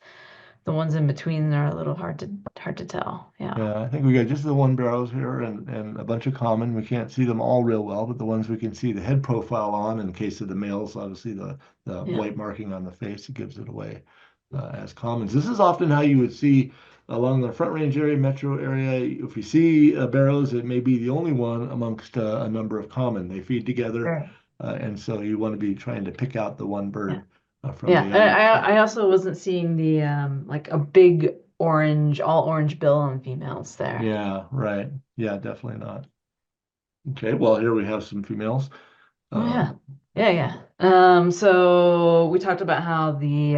[SPEAKER 2] The ones in between are a little hard to tell. Yeah.
[SPEAKER 1] Yeah, I think we got just the one barrows here and a bunch of common. We can't see them all real well, but the ones we can see the head profile on, in case of the males, obviously the
[SPEAKER 2] Yeah.
[SPEAKER 1] white marking on the face, it gives it away as commons. This is often how you would see along the Front Range area, metro area. If you see barrows, it may be the only one amongst a number of common. They feed together,
[SPEAKER 2] Right.
[SPEAKER 1] and so you want to be trying to pick out the one
[SPEAKER 2] Yeah.
[SPEAKER 1] bird from
[SPEAKER 2] Yeah.
[SPEAKER 1] the
[SPEAKER 2] I,
[SPEAKER 1] others.
[SPEAKER 2] I I also wasn't seeing the like a big orange, all orange bill on females there.
[SPEAKER 1] Yeah, right. Yeah, definitely not. Okay, well, here we have some females.
[SPEAKER 2] Oh yeah.
[SPEAKER 1] Um,
[SPEAKER 2] Yeah, yeah. So we talked about how the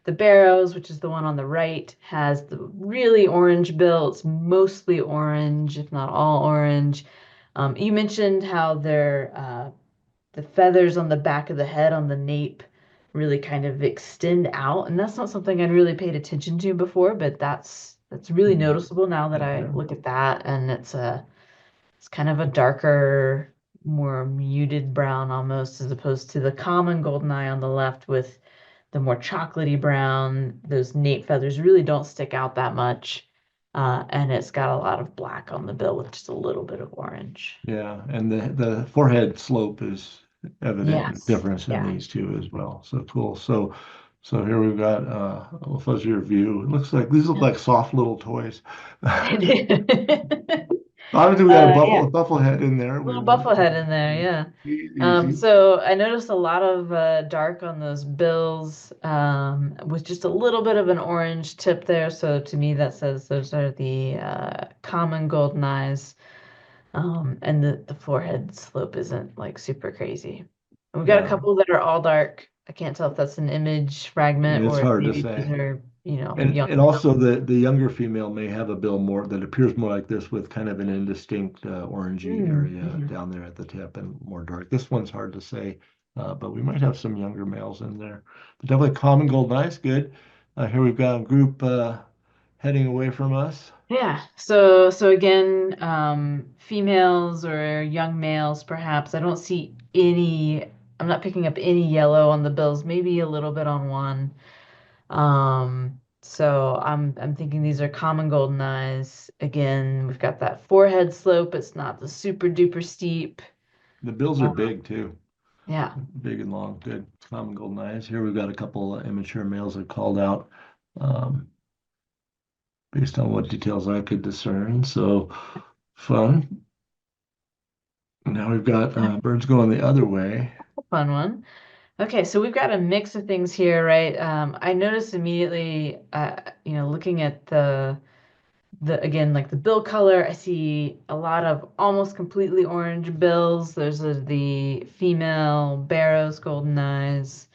[SPEAKER 2] The Barrows, which is the one on the right, has the really orange bill. It's mostly orange, if not all orange. You mentioned how the feathers on the back of the head on the nape really kind of extend out, and that's not something I'd really paid attention to before, but that's really
[SPEAKER 1] Mhm.
[SPEAKER 2] noticeable now that I
[SPEAKER 1] Yeah.
[SPEAKER 2] look at that, and it's kind of a darker, more muted brown almost, as opposed to the common goldeneye on the left with the more chocolatey brown. Those nape feathers really don't stick out that much. And it's got a lot of black on the bill with just a little bit of orange.
[SPEAKER 1] Yeah, and the forehead slope is evident
[SPEAKER 2] Yes.
[SPEAKER 1] difference in
[SPEAKER 2] Yeah.
[SPEAKER 1] these two as well. So cool. So here we've got a fuzzier view. It looks like these look like soft little toys. Obviously, we got
[SPEAKER 2] Yeah.
[SPEAKER 1] a buffalo head in there. We
[SPEAKER 2] Little
[SPEAKER 1] want
[SPEAKER 2] buffalo head in there, yeah.
[SPEAKER 1] easy.
[SPEAKER 2] So I noticed a lot of dark on those bills, with just a little bit of an orange tip there. So to me, that says those are the common golden eyes. And the forehead slope isn't like super crazy. And we've got a
[SPEAKER 1] Yeah,
[SPEAKER 2] couple that are all dark. I can't tell if that's an image fragment
[SPEAKER 1] it's
[SPEAKER 2] or if
[SPEAKER 1] hard to
[SPEAKER 2] maybe these
[SPEAKER 1] say.
[SPEAKER 2] are,
[SPEAKER 1] And
[SPEAKER 2] young.
[SPEAKER 1] also the younger female may have a bill more that appears more like this with kind of an indistinct orangey area
[SPEAKER 2] Mm-hmm.
[SPEAKER 1] down there at the tip and more dark. This one's hard to say, but we might have some younger males in there. But definitely common golden eyes, good. Here we've got a group heading away from us.
[SPEAKER 2] Yeah. So again, females or young males, perhaps. I don't see any, I'm not picking up any yellow on the bills, maybe a little bit on one. So I'm thinking these are common golden eyes. Again, we've got that forehead slope. It's not the super duper steep.
[SPEAKER 1] The bills are
[SPEAKER 2] Uh,
[SPEAKER 1] big too,
[SPEAKER 2] yeah.
[SPEAKER 1] big and long, good. Common golden eyes. Here we've got a couple immature males that called out um, based on what details I could discern. So fun. Now we've got birds going the other way.
[SPEAKER 2] Fun one. Okay, so we've got a mix of things here, right? I noticed immediately, looking at the again, like the bill color, I see a lot of almost completely orange bills. Those are the female Barrows golden eyes.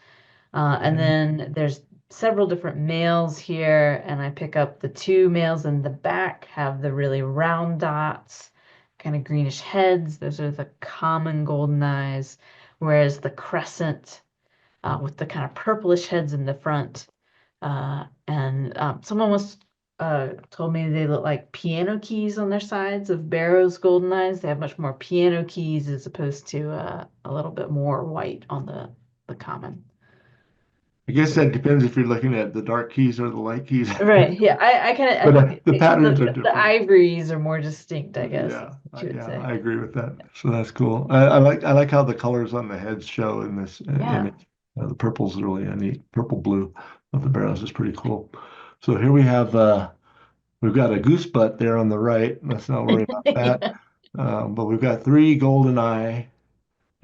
[SPEAKER 2] And
[SPEAKER 1] Okay.
[SPEAKER 2] then there's several different males here, and I pick up the two males in the back have the really round dots, kind of greenish heads. Those are the common golden eyes, whereas the crescent with the kind of purplish heads in the front. And someone was told me they look like piano keys on their sides of Barrow's golden eyes. They have much more piano keys as opposed to a little bit more white on the common.
[SPEAKER 1] I guess
[SPEAKER 2] So
[SPEAKER 1] that depends if you're looking at the dark keys or the light keys.
[SPEAKER 2] right, yeah, I kind of I
[SPEAKER 1] But
[SPEAKER 2] think
[SPEAKER 1] the patterns are
[SPEAKER 2] the
[SPEAKER 1] different.
[SPEAKER 2] ivories are more distinct, I guess, is
[SPEAKER 1] Yeah,
[SPEAKER 2] what you would
[SPEAKER 1] yeah,
[SPEAKER 2] say.
[SPEAKER 1] I agree with that. So that's cool. I like how the colors on the heads show in this
[SPEAKER 2] Yeah.
[SPEAKER 1] image. The purple's really a neat purple blue of the barrels is pretty cool. So here we have we've got a goose butt there on the right. Let's not worry about that. But we've got three golden eye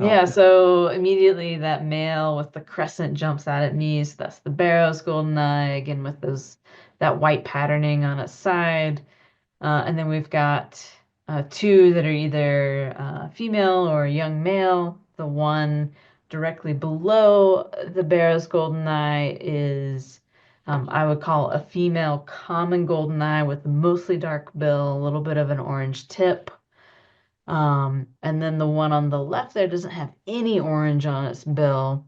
[SPEAKER 1] out
[SPEAKER 2] Yeah,
[SPEAKER 1] there.
[SPEAKER 2] so immediately that male with the crescent jumps out at me. So that's the Barrow's golden eye, again with those that white patterning on its side. And then we've got two that are either female or young male. The one directly below the Barrow's golden eye is I would call a female common golden eye with mostly dark bill, a little bit of an orange tip. And then the one on the left there doesn't have any orange on its bill.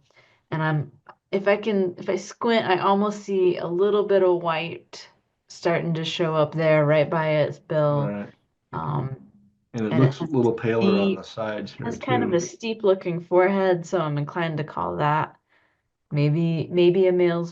[SPEAKER 2] And if I squint, I almost see a little bit of white starting to show up there right by its
[SPEAKER 1] All
[SPEAKER 2] bill.
[SPEAKER 1] right.
[SPEAKER 2] Um,
[SPEAKER 1] And it
[SPEAKER 2] and it
[SPEAKER 1] looks a little paler on the sides here
[SPEAKER 2] has kind of a
[SPEAKER 1] too.
[SPEAKER 2] steep looking forehead, so I'm inclined to call that maybe a male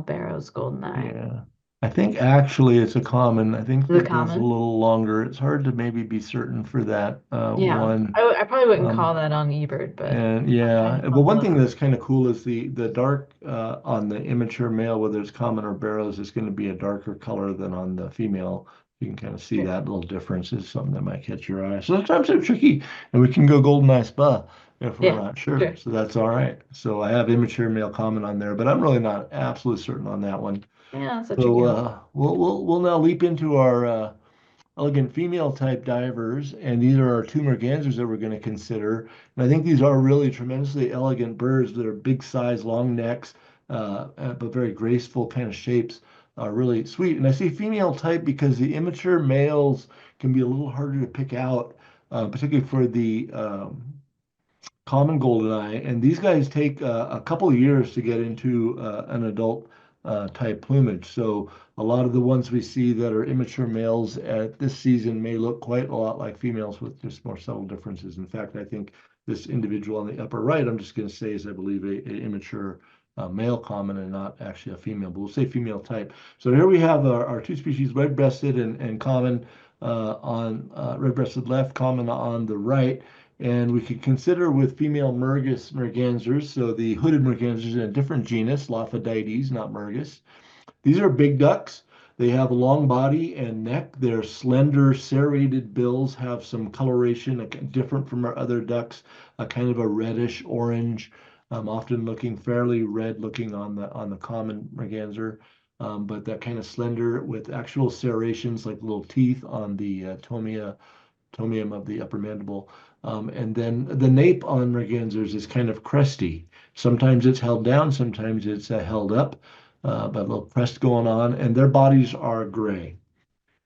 [SPEAKER 2] Barrow's golden eye.
[SPEAKER 1] Yeah. I think actually it's a common. I think the
[SPEAKER 2] The
[SPEAKER 1] bill's a
[SPEAKER 2] common.
[SPEAKER 1] little longer. It's hard to maybe be certain for that
[SPEAKER 2] Yeah.
[SPEAKER 1] one.
[SPEAKER 2] I probably wouldn't call
[SPEAKER 1] Um,
[SPEAKER 2] that on eBird, but
[SPEAKER 1] and
[SPEAKER 2] I
[SPEAKER 1] yeah,
[SPEAKER 2] just
[SPEAKER 1] well,
[SPEAKER 2] want to
[SPEAKER 1] one
[SPEAKER 2] look.
[SPEAKER 1] thing that's kind of cool is the dark on the immature male, whether it's common or barrows, is going to be a darker color than on the female. You can kind of see
[SPEAKER 2] Sure.
[SPEAKER 1] that little difference is something that might catch your eye. So sometimes they're tricky, and we can go golden eye spa if we're
[SPEAKER 2] Yeah,
[SPEAKER 1] not sure.
[SPEAKER 2] sure.
[SPEAKER 1] So that's all right. So I have immature male common on there, but I'm really not absolutely certain on that one.
[SPEAKER 2] Yeah, that's a
[SPEAKER 1] So
[SPEAKER 2] tricky one.
[SPEAKER 1] we'll now leap into our elegant female type divers, and these are our two mergansers that we're going to consider. And I think these are really tremendously elegant birds that are big size, long necks, but very graceful kind of shapes are really sweet. And I say female type because the immature males can be a little harder to pick out, particularly for the common goldeneye, and these guys take a couple of years to get into an adult type plumage. So a lot of the ones we see that are immature males at this season may look quite a lot like females with just more subtle differences. In fact, I think this individual on the upper right, I'm just going to say is, I believe, a immature male common and not actually a female, but we'll say female type. So here we have our two species, red-breasted and common on red-breasted left, common on the right. And we could consider with female mergansers, so the hooded mergansers in a different genus, Lophidites, not mergus. These are big ducks. They have a long body and neck. Their slender, serrated bills have some coloration different from our other ducks, a kind of a reddish orange, often looking fairly red looking on the common merganser. But that kind of slender with actual serrations like little teeth on the tomium of the upper mandible. And then the nape on mergansers is kind of cresty. Sometimes it's held down, sometimes it's held up, but a little crest going on, and their bodies are gray.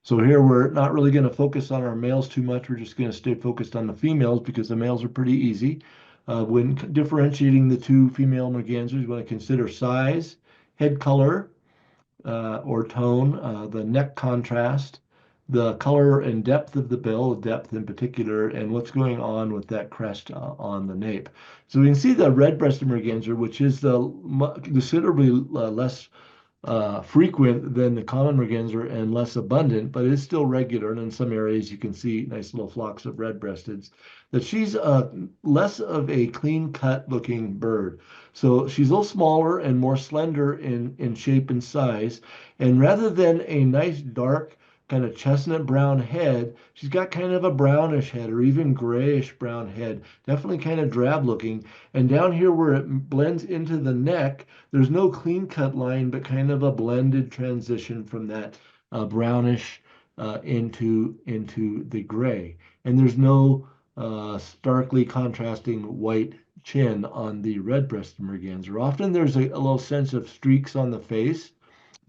[SPEAKER 1] So here we're not really going to focus on our males too much. We're just going to stay focused on the females because the males are pretty easy. When differentiating the two female mergansers, you want to consider size, head color, or tone, the neck contrast, the color and depth of the bill, depth in particular, and what's going on with that crest on the nape. So we can see the red-breasted merganser, which is considerably less frequent than the common merganser and less abundant, but is still regular. And in some areas, you can see nice little flocks of red-breasteds. That she's less of a clean-cut looking bird. So she's a little smaller and more slender in shape and size. And rather than a nice dark kind of chestnut brown head, she's got kind of a brownish head or even grayish brown head, definitely kind of drab looking. And down here where it blends into the neck, there's no clean cut line, but kind of a blended transition from that brownish into the gray. And there's no starkly contrasting white chin on the red-breasted merganser. Often there's a little sense of streaks on the face,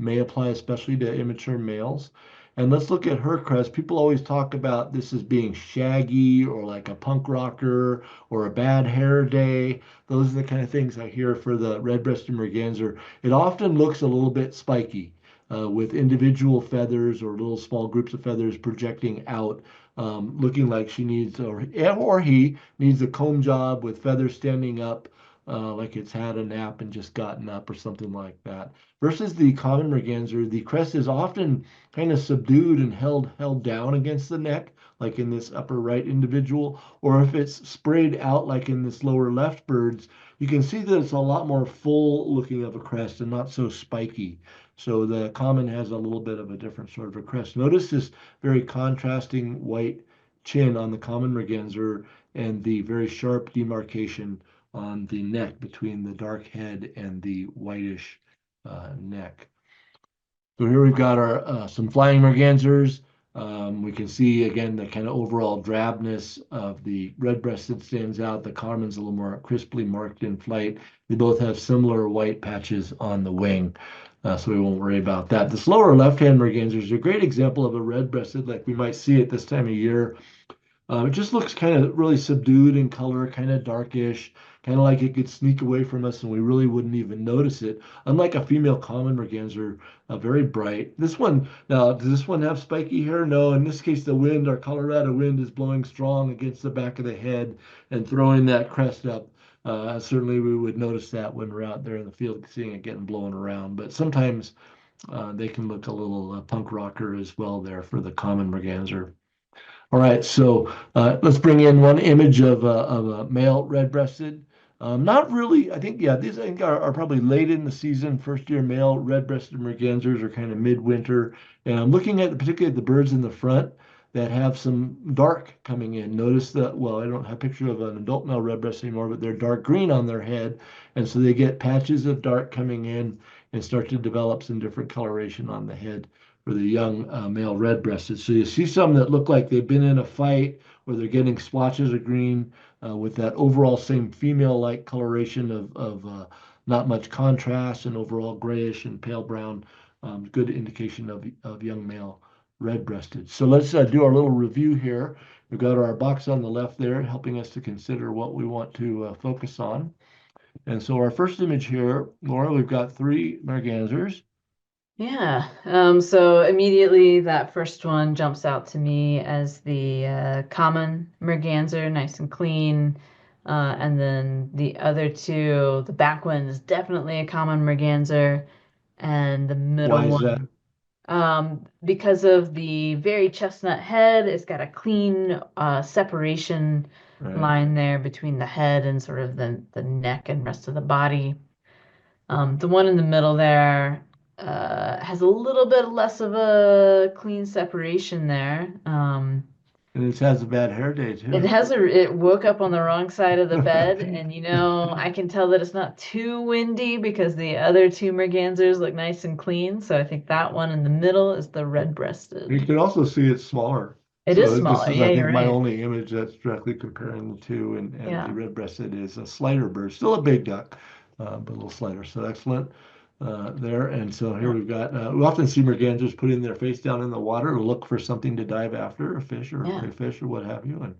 [SPEAKER 1] may apply especially to immature males. And let's look at her crest. People always talk about this as being shaggy or like a punk rocker or a bad hair day. Those are the kind of things I hear for the red-breasted merganser. It often looks a little bit spiky with individual feathers or little small groups of feathers projecting out, looking like she needs, or he needs a comb job with feathers standing up like it's had a nap and just gotten up or something like that. Versus the common merganser, the crest is often kind of subdued and held down against the neck, like in this upper right individual, or if it's sprayed out like in this lower left birds, you can see that it's a lot more full looking of a crest and not so spiky. So the common has a little bit of a different sort of a crest. Notice this very contrasting white chin on the common merganser and the very sharp demarcation on the neck between the dark head and the whitish neck. So here we've got our some flying mergansers. We can see again the kind of overall drabness of the red-breasted stands out. The common's a little more crisply marked in flight. They both have similar white patches on the wing, so we won't worry about that. This lower left-hand merganser is a great example of a red-breasted like we might see at this time of year. It just looks kind of really subdued in color, kind of darkish, kind of like it could sneak away from us and we really wouldn't even notice it. Unlike a female common merganser, very bright. This one, now, does this one have spiky hair? No, in this case, the wind, our Colorado wind is blowing strong against the back of the head and throwing that crest up. Certainly we would notice that when we're out there in the field seeing it getting blown around. But sometimes they can look a little punk rocker as well there for the common merganser. All right, so let's bring in one image of a male red-breasted. Not really, I think, yeah, these I think are probably late in the season. First year male red-breasted mergansers are kind of midwinter. And I'm looking at particularly the birds in the front that have some dark coming in. Notice that, well, I don't have a picture of an adult male red-breast anymore, but they're dark green on their head. And so they get patches of dark coming in and start to develop some different coloration on the head for the young male red-breasted. So you see some that look like they've been in a fight where they're getting splotches of green with that overall same female-like coloration of not much contrast and overall grayish and pale brown. Good indication of young male red-breasted. So let's do our little review here. We've got our box on the left there helping us to consider what we want to focus on. And so our first image here, Laura, we've got three mergansers.
[SPEAKER 2] Yeah. So immediately that first one jumps out to me as the common merganser, nice and clean. And then the other two, the back one is definitely a common merganser, and the
[SPEAKER 1] Why
[SPEAKER 2] middle
[SPEAKER 1] is that?
[SPEAKER 2] one, because of the very chestnut head, it's got a clean separation
[SPEAKER 1] Right.
[SPEAKER 2] line there between the head and sort of the neck and rest of the body. The one in the middle there has a little bit less of a clean separation there.
[SPEAKER 1] And it has a bad hair day
[SPEAKER 2] It
[SPEAKER 1] too.
[SPEAKER 2] has it woke up on the wrong side of the bed, and I can tell that it's not too windy because the other two mergansers look nice and clean. So I think that one in the middle is the
[SPEAKER 1] You
[SPEAKER 2] red-breasted.
[SPEAKER 1] can also see it's smaller.
[SPEAKER 2] It is
[SPEAKER 1] So this
[SPEAKER 2] smaller.
[SPEAKER 1] is,
[SPEAKER 2] Yeah,
[SPEAKER 1] I
[SPEAKER 2] you're
[SPEAKER 1] think, my
[SPEAKER 2] right.
[SPEAKER 1] only image that's directly comparing the two. And the
[SPEAKER 2] Yeah,
[SPEAKER 1] red-breasted is a slighter bird, still a big duck, but a little slighter. So excellent there. And so here
[SPEAKER 2] yeah,
[SPEAKER 1] we've got, we often see mergansers putting their face down in the water to look for something to dive after, a fish or a
[SPEAKER 2] yeah.
[SPEAKER 1] crayfish or what have you. And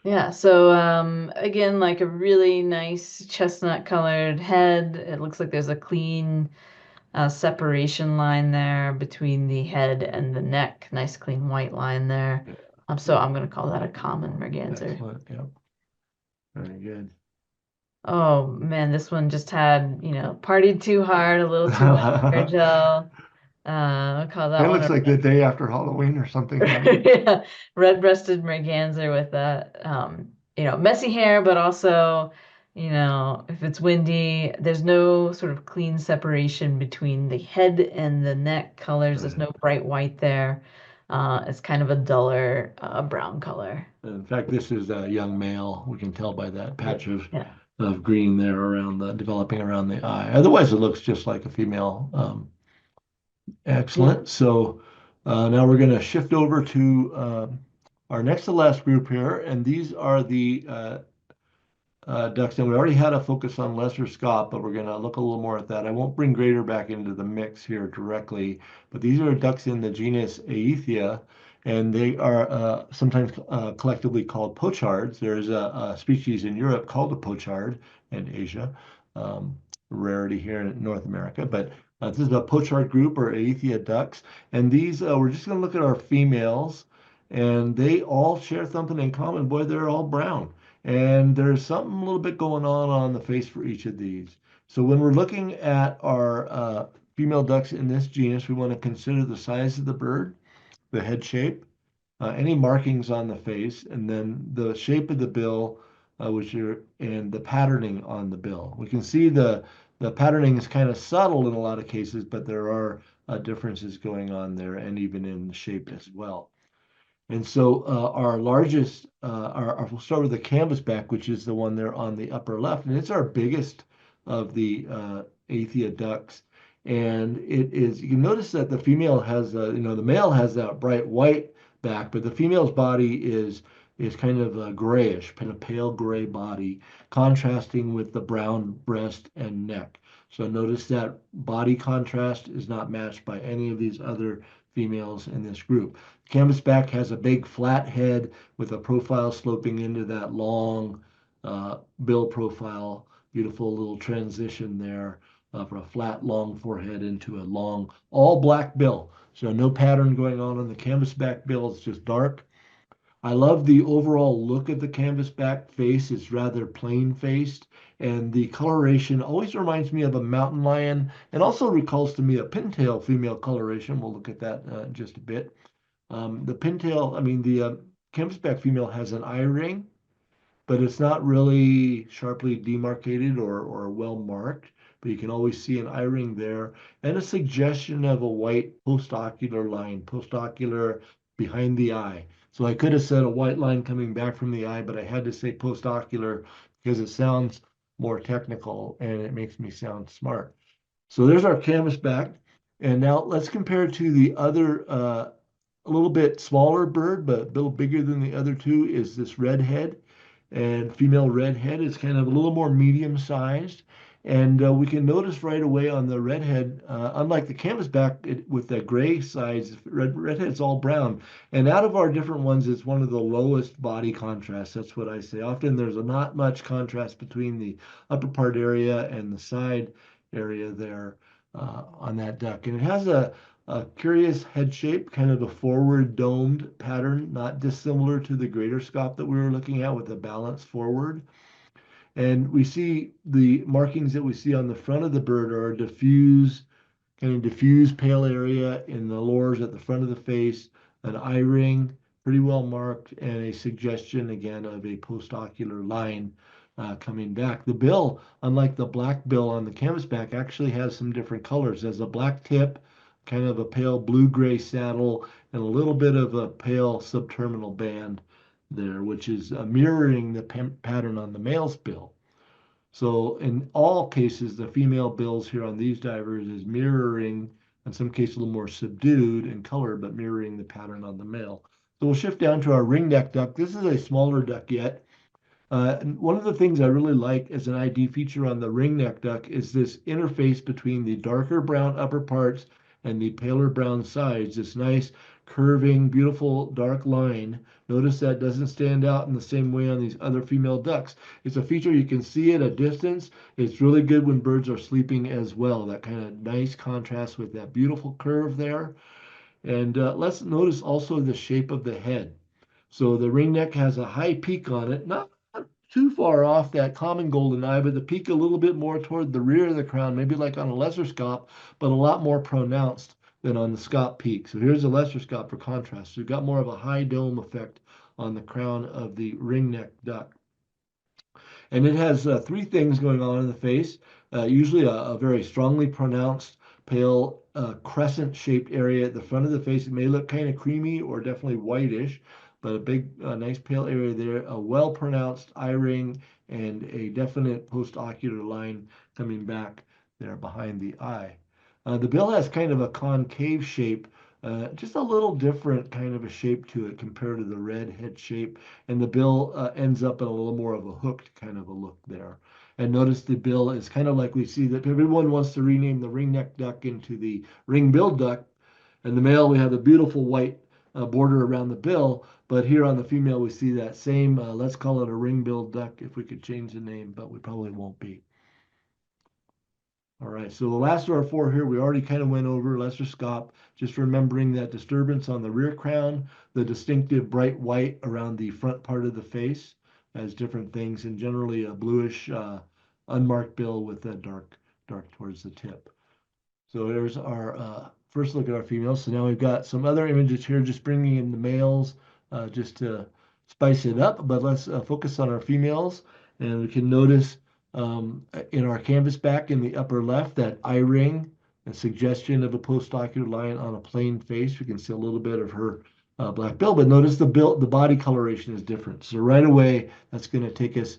[SPEAKER 2] Yeah, so again, like a really nice chestnut colored head. It looks like there's a clean separation line there between the head and the neck. Nice clean white line there.
[SPEAKER 1] yeah,
[SPEAKER 2] So I'm gonna call that a common merganser.
[SPEAKER 1] excellent. Yep, very good.
[SPEAKER 2] Oh man, this one just had, partied too hard, a little too much hair gel. I'll call that
[SPEAKER 1] It
[SPEAKER 2] one
[SPEAKER 1] looks
[SPEAKER 2] a
[SPEAKER 1] like the day after Halloween or something, doesn't it?
[SPEAKER 2] yeah, red-breasted merganser with that, messy hair, but also, if it's windy, there's no sort of clean separation between the head and the neck colors. There's
[SPEAKER 1] Right.
[SPEAKER 2] no bright white there. It's kind of a duller brown color.
[SPEAKER 1] In fact, this is a young male. We can tell by that
[SPEAKER 2] Yeah.
[SPEAKER 1] patch
[SPEAKER 2] Yeah.
[SPEAKER 1] of green there around the developing around the eye. Otherwise, it looks just like a female.
[SPEAKER 2] Yeah.
[SPEAKER 1] Excellent. So now we're going to shift over to our next to last group here, and these are the ducks, and we already had a focus on lesser Scott, but we're going to look a little more at that. I won't bring greater back into the mix here directly, but these are ducks in the genus Aethia, and they are sometimes collectively called pochards. There's a species in Europe called a pochard in Asia, um, rarity here in North America, but this is a pochard group or Aethia ducks, and these we're just going to look at our females, and they all share something in common. Boy, they're all brown. And there's something a little bit going on the face for each of these. So when we're looking at our female ducks in this genus, we want to consider the size of the bird, the head shape, any markings on the face, and then the shape of the bill, and the patterning on the bill. We can see the patterning is kind of subtle in a lot of cases, but there are differences going on there, and even in the shape as well. And so our largest, we'll start with the canvasback, which is the one there on the upper left, and it's our biggest of the Aethia ducks. And it is, you can notice that the female has, the male has that bright white back, but the female's body is kind of a grayish, kind of pale gray body, contrasting with the brown breast and neck. So notice that body contrast is not matched by any of these other females in this group. Canvasback has a big flat head with a profile sloping into that long bill profile. Beautiful little transition there from a flat, long forehead into a long, all black bill. So no pattern going on the canvasback bill. It's just dark. I love the overall look of the canvasback face. It's rather plain faced, and the coloration always reminds me of a mountain lion and also recalls to me a pintail female coloration. We'll look at that in just a bit. The pintail, I mean, the canvasback female has an eye ring, but it's not really sharply demarcated or well marked. But you can always see an eye ring there and a suggestion of a white postocular line, postocular behind the eye. So I could have said a white line coming back from the eye, but I had to say postocular because it sounds more technical and it makes me sound smart. So there's our canvasback. And now let's compare to the other, a little bit smaller bird, but a little bigger than the other two is this redhead. And female redhead is kind of a little more medium sized. And we can notice right away on the redhead, unlike the canvasback with the gray sides, redhead's all brown. And out of our different ones, it's one of the lowest body contrasts. That's what I say. Often there's not much contrast between the upper part area and the side area there on that duck. And it has a curious head shape, kind of a forward domed pattern, not dissimilar to the greater scop that we were looking at with the balance forward. And we see the markings that we see on the front of the bird are diffuse, kind of diffuse pale area in the lores at the front of the face, an eye ring, pretty well marked, and a suggestion again of a postocular line coming back. The bill, unlike the black bill on the canvasback, actually has some different colors. It has a black tip, kind of a pale blue-gray saddle, and a little bit of a pale subterminal band there, which is mirroring the pattern on the male's bill. So in all cases, the female bills here on these divers is mirroring, in some cases a little more subdued in color, but mirroring the pattern on the male. So we'll shift down to our ringneck duck. This is a smaller duck yet. And one of the things I really like as an ID feature on the ringneck duck is this interface between the darker brown upper parts and the paler brown sides, this nice curving, beautiful dark line. Notice that doesn't stand out in the same way on these other female ducks. It's a feature you can see at a distance. It's really good when birds are sleeping as well. That kind of nice contrast with that beautiful curve there. And let's notice also the shape of the head. So the ringneck has a high peak on it, not too far off that common golden eye, but the peak a little bit more toward the rear of the crown, maybe like on a lesser scop, but a lot more pronounced than on the scop peak. So here's a lesser scop for contrast. So you've got more of a high dome effect on the crown of the ringneck duck. And it has three things going on in the face. Usually a very strongly pronounced pale crescent shaped area at the front of the face. It may look kind of creamy or definitely whitish, but a big, nice pale area there. A well pronounced eye ring and a definite postocular line coming back there behind the eye. The bill has kind of a concave shape, just a little different kind of a shape to it compared to the red head shape. And the bill ends up in a little more of a hooked kind of a look there. And notice the bill is kind of like we see that everyone wants to rename the ringneck duck into the ring-billed duck. And the male, we have the beautiful white border around the bill. But here on the female, we see that same, let's call it a ring-billed duck if we could change the name, but we probably won't be. All right, so the last of our four here, we already kind of went over lesser scop, just remembering that disturbance on the rear crown, the distinctive bright white around the front part of the face as different things, and generally a bluish unmarked bill with a dark towards the tip. So there's our first look at our females. So now we've got some other images here, just bringing in the males just to spice it up. But let's focus on our females. And we can notice in our canvas back in the upper left, that eye ring, a suggestion of a postocular line on a plain face. We can see a little bit of her black bill, but notice the body coloration is different. So right away, that's going to take us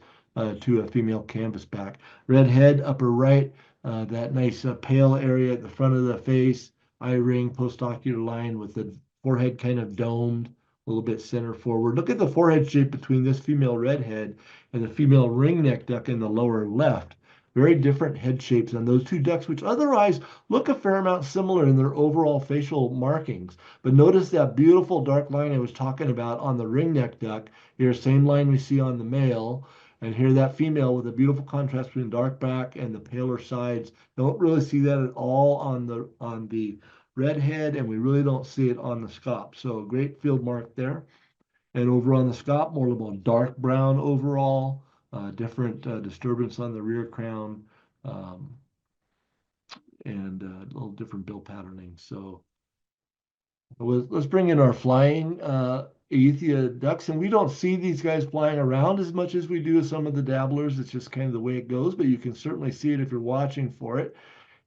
[SPEAKER 1] to a female canvas back. Red head, upper right, that nice pale area at the front of the face, eye ring, postocular line with the forehead kind of domed, a little bit center forward. Look at the forehead shape between this female redhead and the female ringneck duck in the lower left. Very different head shapes on those two ducks, which otherwise look a fair amount similar in their overall facial markings. But notice that beautiful dark line I was talking about on the ringneck duck. Here, same line we see on the male. And here that female with a beautiful contrast between dark back and the paler sides. Don't really see that at all on the redhead, and we really don't see it on the scop. So a great field mark there. And over on the scop, more a little dark brown overall, different disturbance on the rear crown, um, and a little different bill patterning. So let's bring in our flying Aethia ducks, and we don't see these guys flying around as much as we do some of the dabblers. It's just kind of the way it goes, but you can certainly see it if you're watching for it.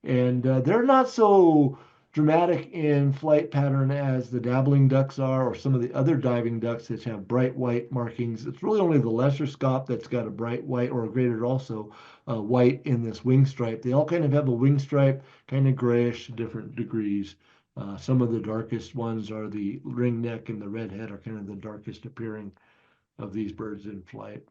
[SPEAKER 1] And they're not so dramatic in flight pattern as the dabbling ducks are, or some of the other diving ducks that have bright white markings. It's really only the lesser scaup that's got a bright white or a greater also white in this wing stripe. They all kind of have a wing stripe, kind of grayish to different degrees. Some of the darkest ones are the ringneck and the redhead are kind of the darkest appearing of these birds in flight.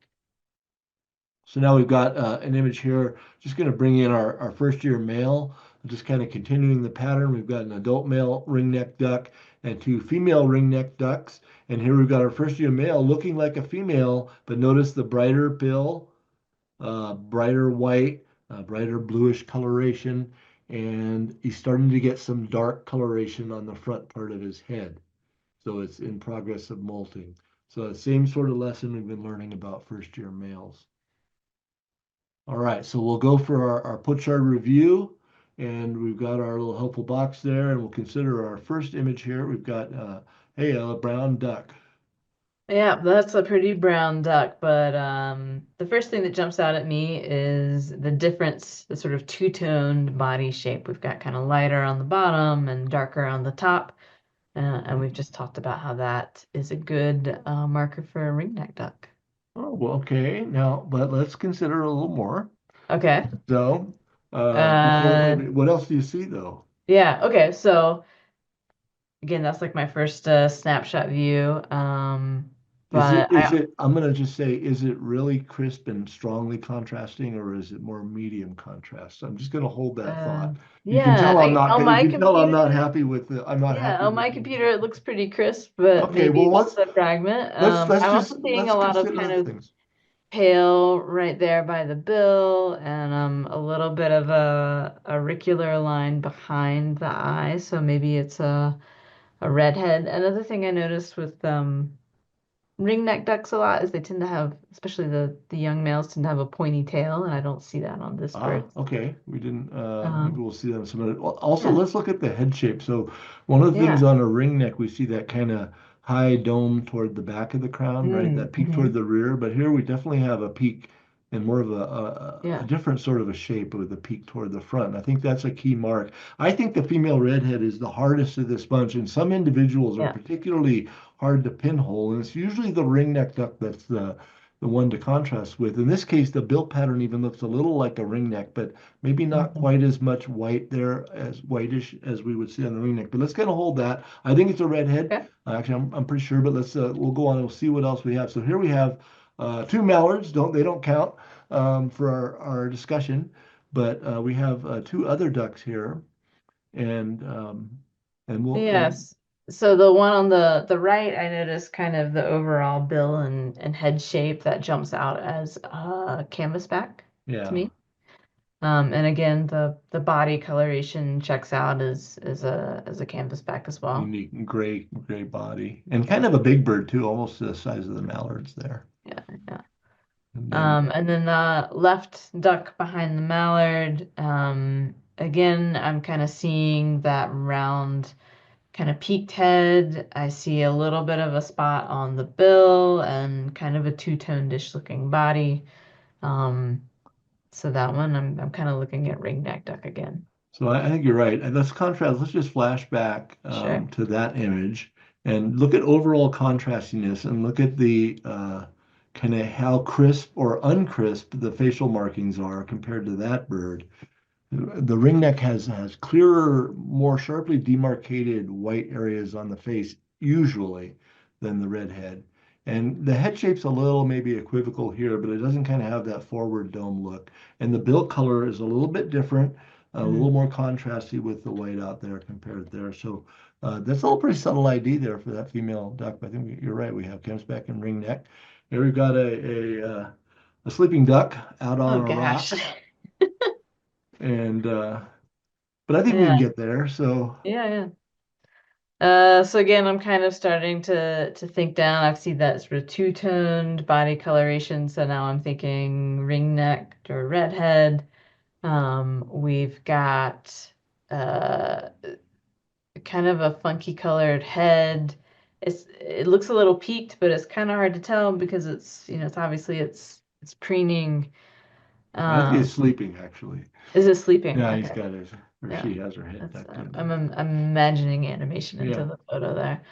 [SPEAKER 1] So now we've got an image here, just going to bring in our first year male, just kind of continuing the pattern. We've got an adult male ringneck duck and two female ringneck ducks. And here we've got our first year male looking like a female, but notice the brighter bill, brighter white, brighter bluish coloration, and he's starting to get some dark coloration on the front part of his head. So it's in progress of molting. So the same sort of lesson we've been learning about first year males. All right, so we'll go for our Putchard review, and we've got our little helpful box there, and we'll consider our first image here. We've got, hey, a brown duck.
[SPEAKER 2] Yeah, that's a pretty brown duck, but the first thing that jumps out at me is the difference, the sort of two-toned body shape. We've got kind of lighter on the bottom and darker on the top, and we've just talked about how that is a good marker for a ringneck duck.
[SPEAKER 1] Oh, well, okay, now, but let's consider a little more.
[SPEAKER 2] Okay.
[SPEAKER 1] So,
[SPEAKER 2] Uh,
[SPEAKER 1] what else do you see though?
[SPEAKER 2] yeah, okay, so again, that's like my first snapshot view. But
[SPEAKER 1] Is it, I'm gonna just say, is it really crisp and strongly contrasting, or is it more medium contrast? I'm just gonna hold that thought. You can
[SPEAKER 2] yeah,
[SPEAKER 1] tell I'm not,
[SPEAKER 2] on
[SPEAKER 1] you
[SPEAKER 2] my
[SPEAKER 1] can tell
[SPEAKER 2] computer,
[SPEAKER 1] I'm not
[SPEAKER 2] yeah,
[SPEAKER 1] happy
[SPEAKER 2] on
[SPEAKER 1] with
[SPEAKER 2] my
[SPEAKER 1] the
[SPEAKER 2] computer
[SPEAKER 1] image.
[SPEAKER 2] it looks pretty crisp, but
[SPEAKER 1] Okay,
[SPEAKER 2] maybe
[SPEAKER 1] well,
[SPEAKER 2] that's a fragment. I'm also seeing a
[SPEAKER 1] let's
[SPEAKER 2] lot of
[SPEAKER 1] consider
[SPEAKER 2] kind
[SPEAKER 1] the
[SPEAKER 2] of
[SPEAKER 1] things.
[SPEAKER 2] pale right there by the bill, and a little bit of a auricular line behind the eye, so maybe it's a redhead. Another thing I noticed with ringneck ducks a lot is they tend to have, especially the young males tend to have a pointy tail, and I don't see that on this
[SPEAKER 1] Ah,
[SPEAKER 2] bird.
[SPEAKER 1] okay. We didn't, maybe
[SPEAKER 2] Um,
[SPEAKER 1] we'll see that in some other. Well, also,
[SPEAKER 2] yeah,
[SPEAKER 1] let's look at the head shape. So, one of the things
[SPEAKER 2] yeah.
[SPEAKER 1] on a ring neck, we see that kind of high dome toward the back of the crown, right? That peak toward
[SPEAKER 2] Mm-hmm.
[SPEAKER 1] the rear. But here we definitely have a peak and more of a
[SPEAKER 2] Yeah.
[SPEAKER 1] different sort of a shape with a peak toward the front. And I think that's a key mark. I think the female redhead is the hardest of this bunch, and some individuals are
[SPEAKER 2] Yeah.
[SPEAKER 1] particularly hard to pinhole. And it's usually the ring neck duck that's the one to contrast with. In this case, the bill pattern even looks a little like a ring neck, but maybe not
[SPEAKER 2] Mhm.
[SPEAKER 1] quite as much white there as whitish as we would see on the ring neck. But let's kind of hold that. I think it's a redhead.
[SPEAKER 2] Okay.
[SPEAKER 1] Actually, I'm pretty sure, but we'll go on and we'll see what else we have. So here we have two mallards. They don't count for our discussion, but we have two other ducks here, and we'll
[SPEAKER 2] Yes. So the one on the right, I noticed kind of the overall bill and head shape that jumps out as canvasback to
[SPEAKER 1] yeah,
[SPEAKER 2] me. And again, the body coloration checks out as a canvasback as well.
[SPEAKER 1] unique gray body, and kind of a big bird too, almost the size of the mallards there.
[SPEAKER 2] Yeah, yeah.
[SPEAKER 1] And then
[SPEAKER 2] And then the left duck behind the mallard. Again, I'm kind of seeing that round, kind of peaked head. I see a little bit of a spot on the bill and kind of a two-toned-ish looking body. Um, so that one, I'm kind of looking at ringneck duck again.
[SPEAKER 1] So I think you're right. And let's contrast, let's just flash back
[SPEAKER 2] Sure.
[SPEAKER 1] to that image and look at overall contrastiness and look at the kind of how crisp or uncrisp the facial markings are compared to that bird. The ringneck has clearer, more sharply demarcated white areas on the face usually than the redhead. And the head shape's a little maybe equivocal here, but it doesn't kind of have that forward dome look. And the bill color is a little bit different, a little
[SPEAKER 2] Mm.
[SPEAKER 1] more contrasty with the white out there compared there. So that's a little pretty subtle ID there for that female duck. But I think you're right. We have Kempsbeck and ringneck. Here we've got a sleeping duck out on
[SPEAKER 2] Oh
[SPEAKER 1] a
[SPEAKER 2] gosh.
[SPEAKER 1] rock, and but I think we can
[SPEAKER 2] Yeah,
[SPEAKER 1] get there. So
[SPEAKER 2] yeah, yeah. So again, I'm kind of starting to think down. I've seen that sort of two-toned body coloration, so now I'm thinking ring-necked or redhead. We've got uh, kind of a funky colored head. It looks a little peaked, but it's kind of hard to tell because it's it's obviously it's preening.
[SPEAKER 1] I think
[SPEAKER 2] Um,
[SPEAKER 1] he's sleeping actually.
[SPEAKER 2] is it sleeping?
[SPEAKER 1] Yeah, he's
[SPEAKER 2] Okay.
[SPEAKER 1] got his, or
[SPEAKER 2] Yeah.
[SPEAKER 1] she has her head
[SPEAKER 2] That's
[SPEAKER 1] tucked in
[SPEAKER 2] I'm imagining animation into
[SPEAKER 1] there.
[SPEAKER 2] the photo there.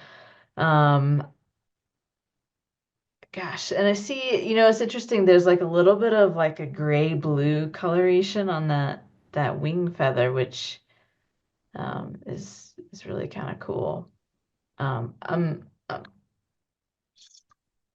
[SPEAKER 2] Um, Gosh, and I see, it's interesting. There's like a little bit of like a gray blue coloration on that wing feather, which is really kind of cool. I'm
[SPEAKER 1] Yeah.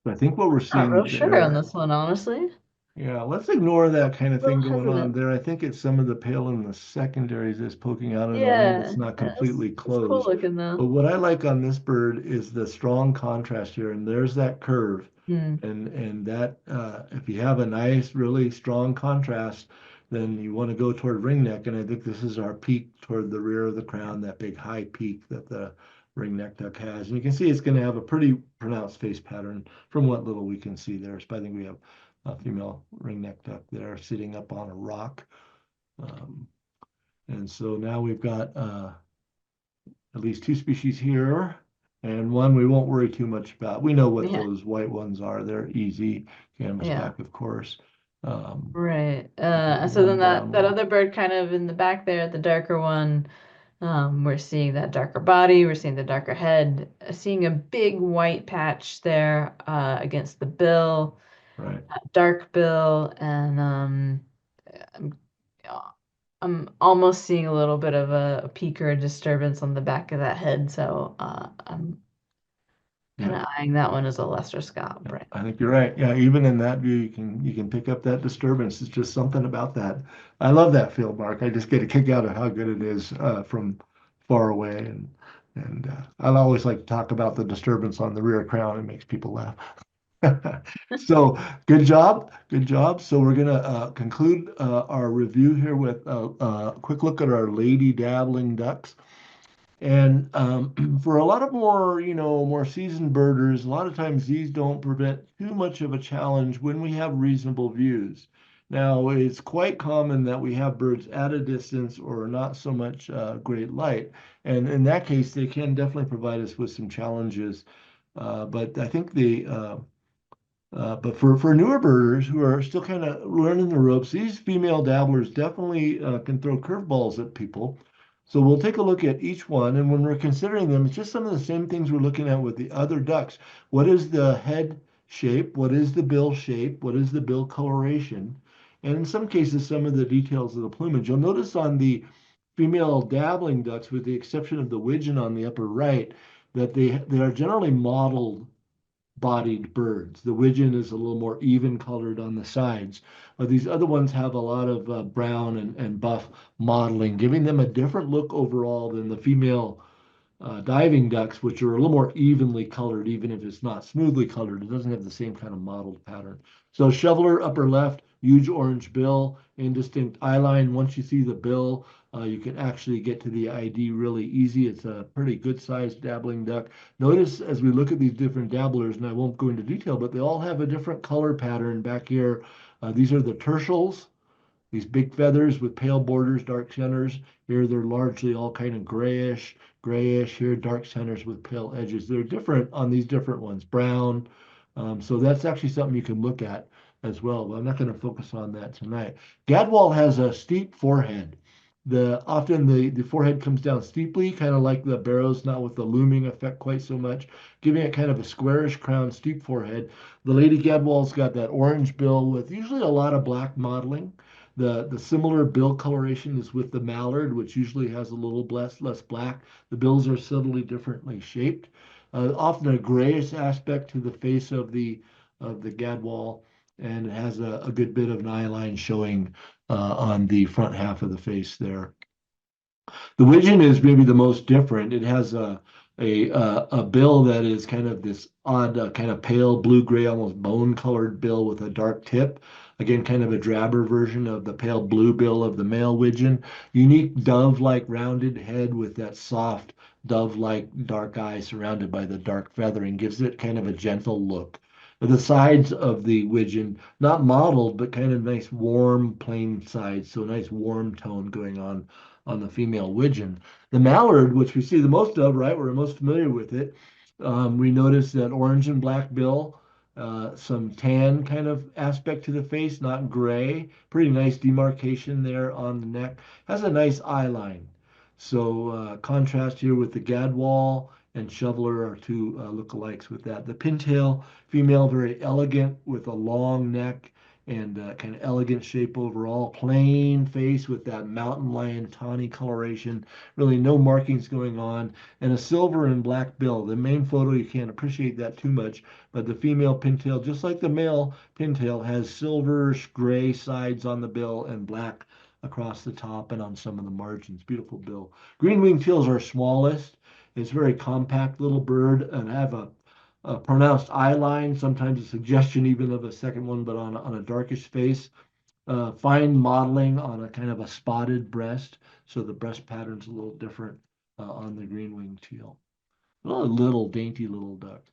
[SPEAKER 1] I think what we're
[SPEAKER 2] not real
[SPEAKER 1] seeing
[SPEAKER 2] sure on
[SPEAKER 1] there.
[SPEAKER 2] this one, honestly.
[SPEAKER 1] Yeah, let's ignore that kind
[SPEAKER 2] A
[SPEAKER 1] of
[SPEAKER 2] little
[SPEAKER 1] thing going on
[SPEAKER 2] hesitant.
[SPEAKER 1] there. I think it's some of the pale in the secondaries that's poking out in a wing
[SPEAKER 2] Yeah,
[SPEAKER 1] that's not
[SPEAKER 2] it's
[SPEAKER 1] completely
[SPEAKER 2] it's cool
[SPEAKER 1] closed.
[SPEAKER 2] looking though.
[SPEAKER 1] But what I like on this bird is the strong contrast here, and there's that curve.
[SPEAKER 2] Hmm.
[SPEAKER 1] And that if you have a nice, really strong contrast, then you want to go toward ringneck. And I think this is our peak toward the rear of the crown, that big high peak that the ringneck duck has. And you can see it's going to have a pretty pronounced face pattern from what little we can see there. So I think we have a female ringneck duck there sitting up on a rock. Um, and so now we've got at least two species here, and one we won't worry too much about. We know what
[SPEAKER 2] Yeah,
[SPEAKER 1] those white ones are. They're easy.
[SPEAKER 2] yeah,
[SPEAKER 1] Canvasback, of course. Um,
[SPEAKER 2] right.
[SPEAKER 1] there's
[SPEAKER 2] So then
[SPEAKER 1] one
[SPEAKER 2] that
[SPEAKER 1] brown
[SPEAKER 2] that
[SPEAKER 1] one.
[SPEAKER 2] other bird kind of in the back there, the darker one. We're seeing that darker body, we're seeing the darker head, seeing a big white patch there against the bill,
[SPEAKER 1] Right.
[SPEAKER 2] dark bill, and I'm, I'm almost seeing a little bit of a peak or a disturbance on the back of that head, so I'm kind
[SPEAKER 1] Yeah.
[SPEAKER 2] of eyeing that one as a lesser Scott
[SPEAKER 1] Yeah,
[SPEAKER 2] Brand.
[SPEAKER 1] I think you're right. Yeah, even in that view, you can pick up that disturbance. It's just something about that. I love that field mark. I just get a kick out of how good it is from far away, and I always like to talk about the disturbance on the rear crown. It makes people laugh. So good job, good job. So we're gonna conclude our review here with a quick look at our lady dabbling ducks. And for a lot of more, more seasoned birders, a lot of times these don't prevent too much of a challenge when we have reasonable views. Now, it's quite common that we have birds at a distance or not so much great light. And in that case, they can definitely provide us with some challenges. But I think but for newer birders who are still kind of learning the ropes, these female dabblers definitely can throw curveballs at people. So we'll take a look at each one, and when we're considering them, it's just some of the same things we're looking at with the other ducks. What is the head shape? What is the bill shape? What is the bill coloration? And in some cases, some of the details of the plumage. You'll notice on the female dabbling ducks, with the exception of the widgeon on the upper right, that they are generally mottled bodied birds. The widgeon is a little more even colored on the sides. These other ones have a lot of brown and buff mottling, giving them a different look overall than the female diving ducks, which are a little more evenly colored, even if it's not smoothly colored. It doesn't have the same kind of mottled pattern. So shoveler upper left, huge orange bill, indistinct eye line. Once you see the bill, you can actually get to the ID really easy. It's a pretty good sized dabbling duck. Notice as we look at these different dabblers, and I won't go into detail, but they all have a different color pattern back here. These are the tertials, these big feathers with pale borders, dark centers. Here they're largely all kind of grayish, grayish. Here dark centers with pale edges. They're different on these different ones, brown. So that's actually something you can look at as well. But I'm not going to focus on that tonight. Gadwall has a steep forehead. Often the forehead comes down steeply, kind of like the barrows, not with the looming effect quite so much, giving it kind of a squarish crown, steep forehead. The lady gadwall's got that orange bill with usually a lot of black mottling. The similar bill coloration is with the mallard, which usually has a little less black. The bills are subtly differently shaped. Often a grayish aspect to the face of the gadwall, and it has a good bit of an eye line showing on the front half of the face there. The widgeon is maybe the most different. It has a bill that is kind of this odd, kind of pale blue gray, almost bone colored bill with a dark tip. Again, kind of a drabber version of the pale blue bill of the male widgeon. Unique dove-like rounded head with that soft dove-like dark eye surrounded by the dark feathering gives it kind of a gentle look. The sides of the widgeon, not mottled, but kind of nice warm plain sides, so nice warm tone going on the female widgeon. The mallard, which we see the most of, right? We're most familiar with it. We notice that orange and black bill, some tan kind of aspect to the face, not gray. Pretty nice demarcation there on the neck. Has a nice eye line. So contrast here with the Gadwall and Shoveler are two lookalikes with that. The pintail female, very elegant with a long neck and kind of elegant shape overall. Plain face with that mountain lion tawny coloration. Really no markings going on. And a silver and black bill. The main photo, you can't appreciate that too much, but the female pintail, just like the male pintail, has silverish gray sides on the bill and black across the top and on some of the margins. Beautiful bill. Green winged teals are smallest. It's a very compact little bird and have a pronounced eye line, sometimes a suggestion even of a second one, but on a darkish face. Fine modeling on a kind of a spotted breast, so the breast pattern's a little different on the green winged teal. A little dainty little duck.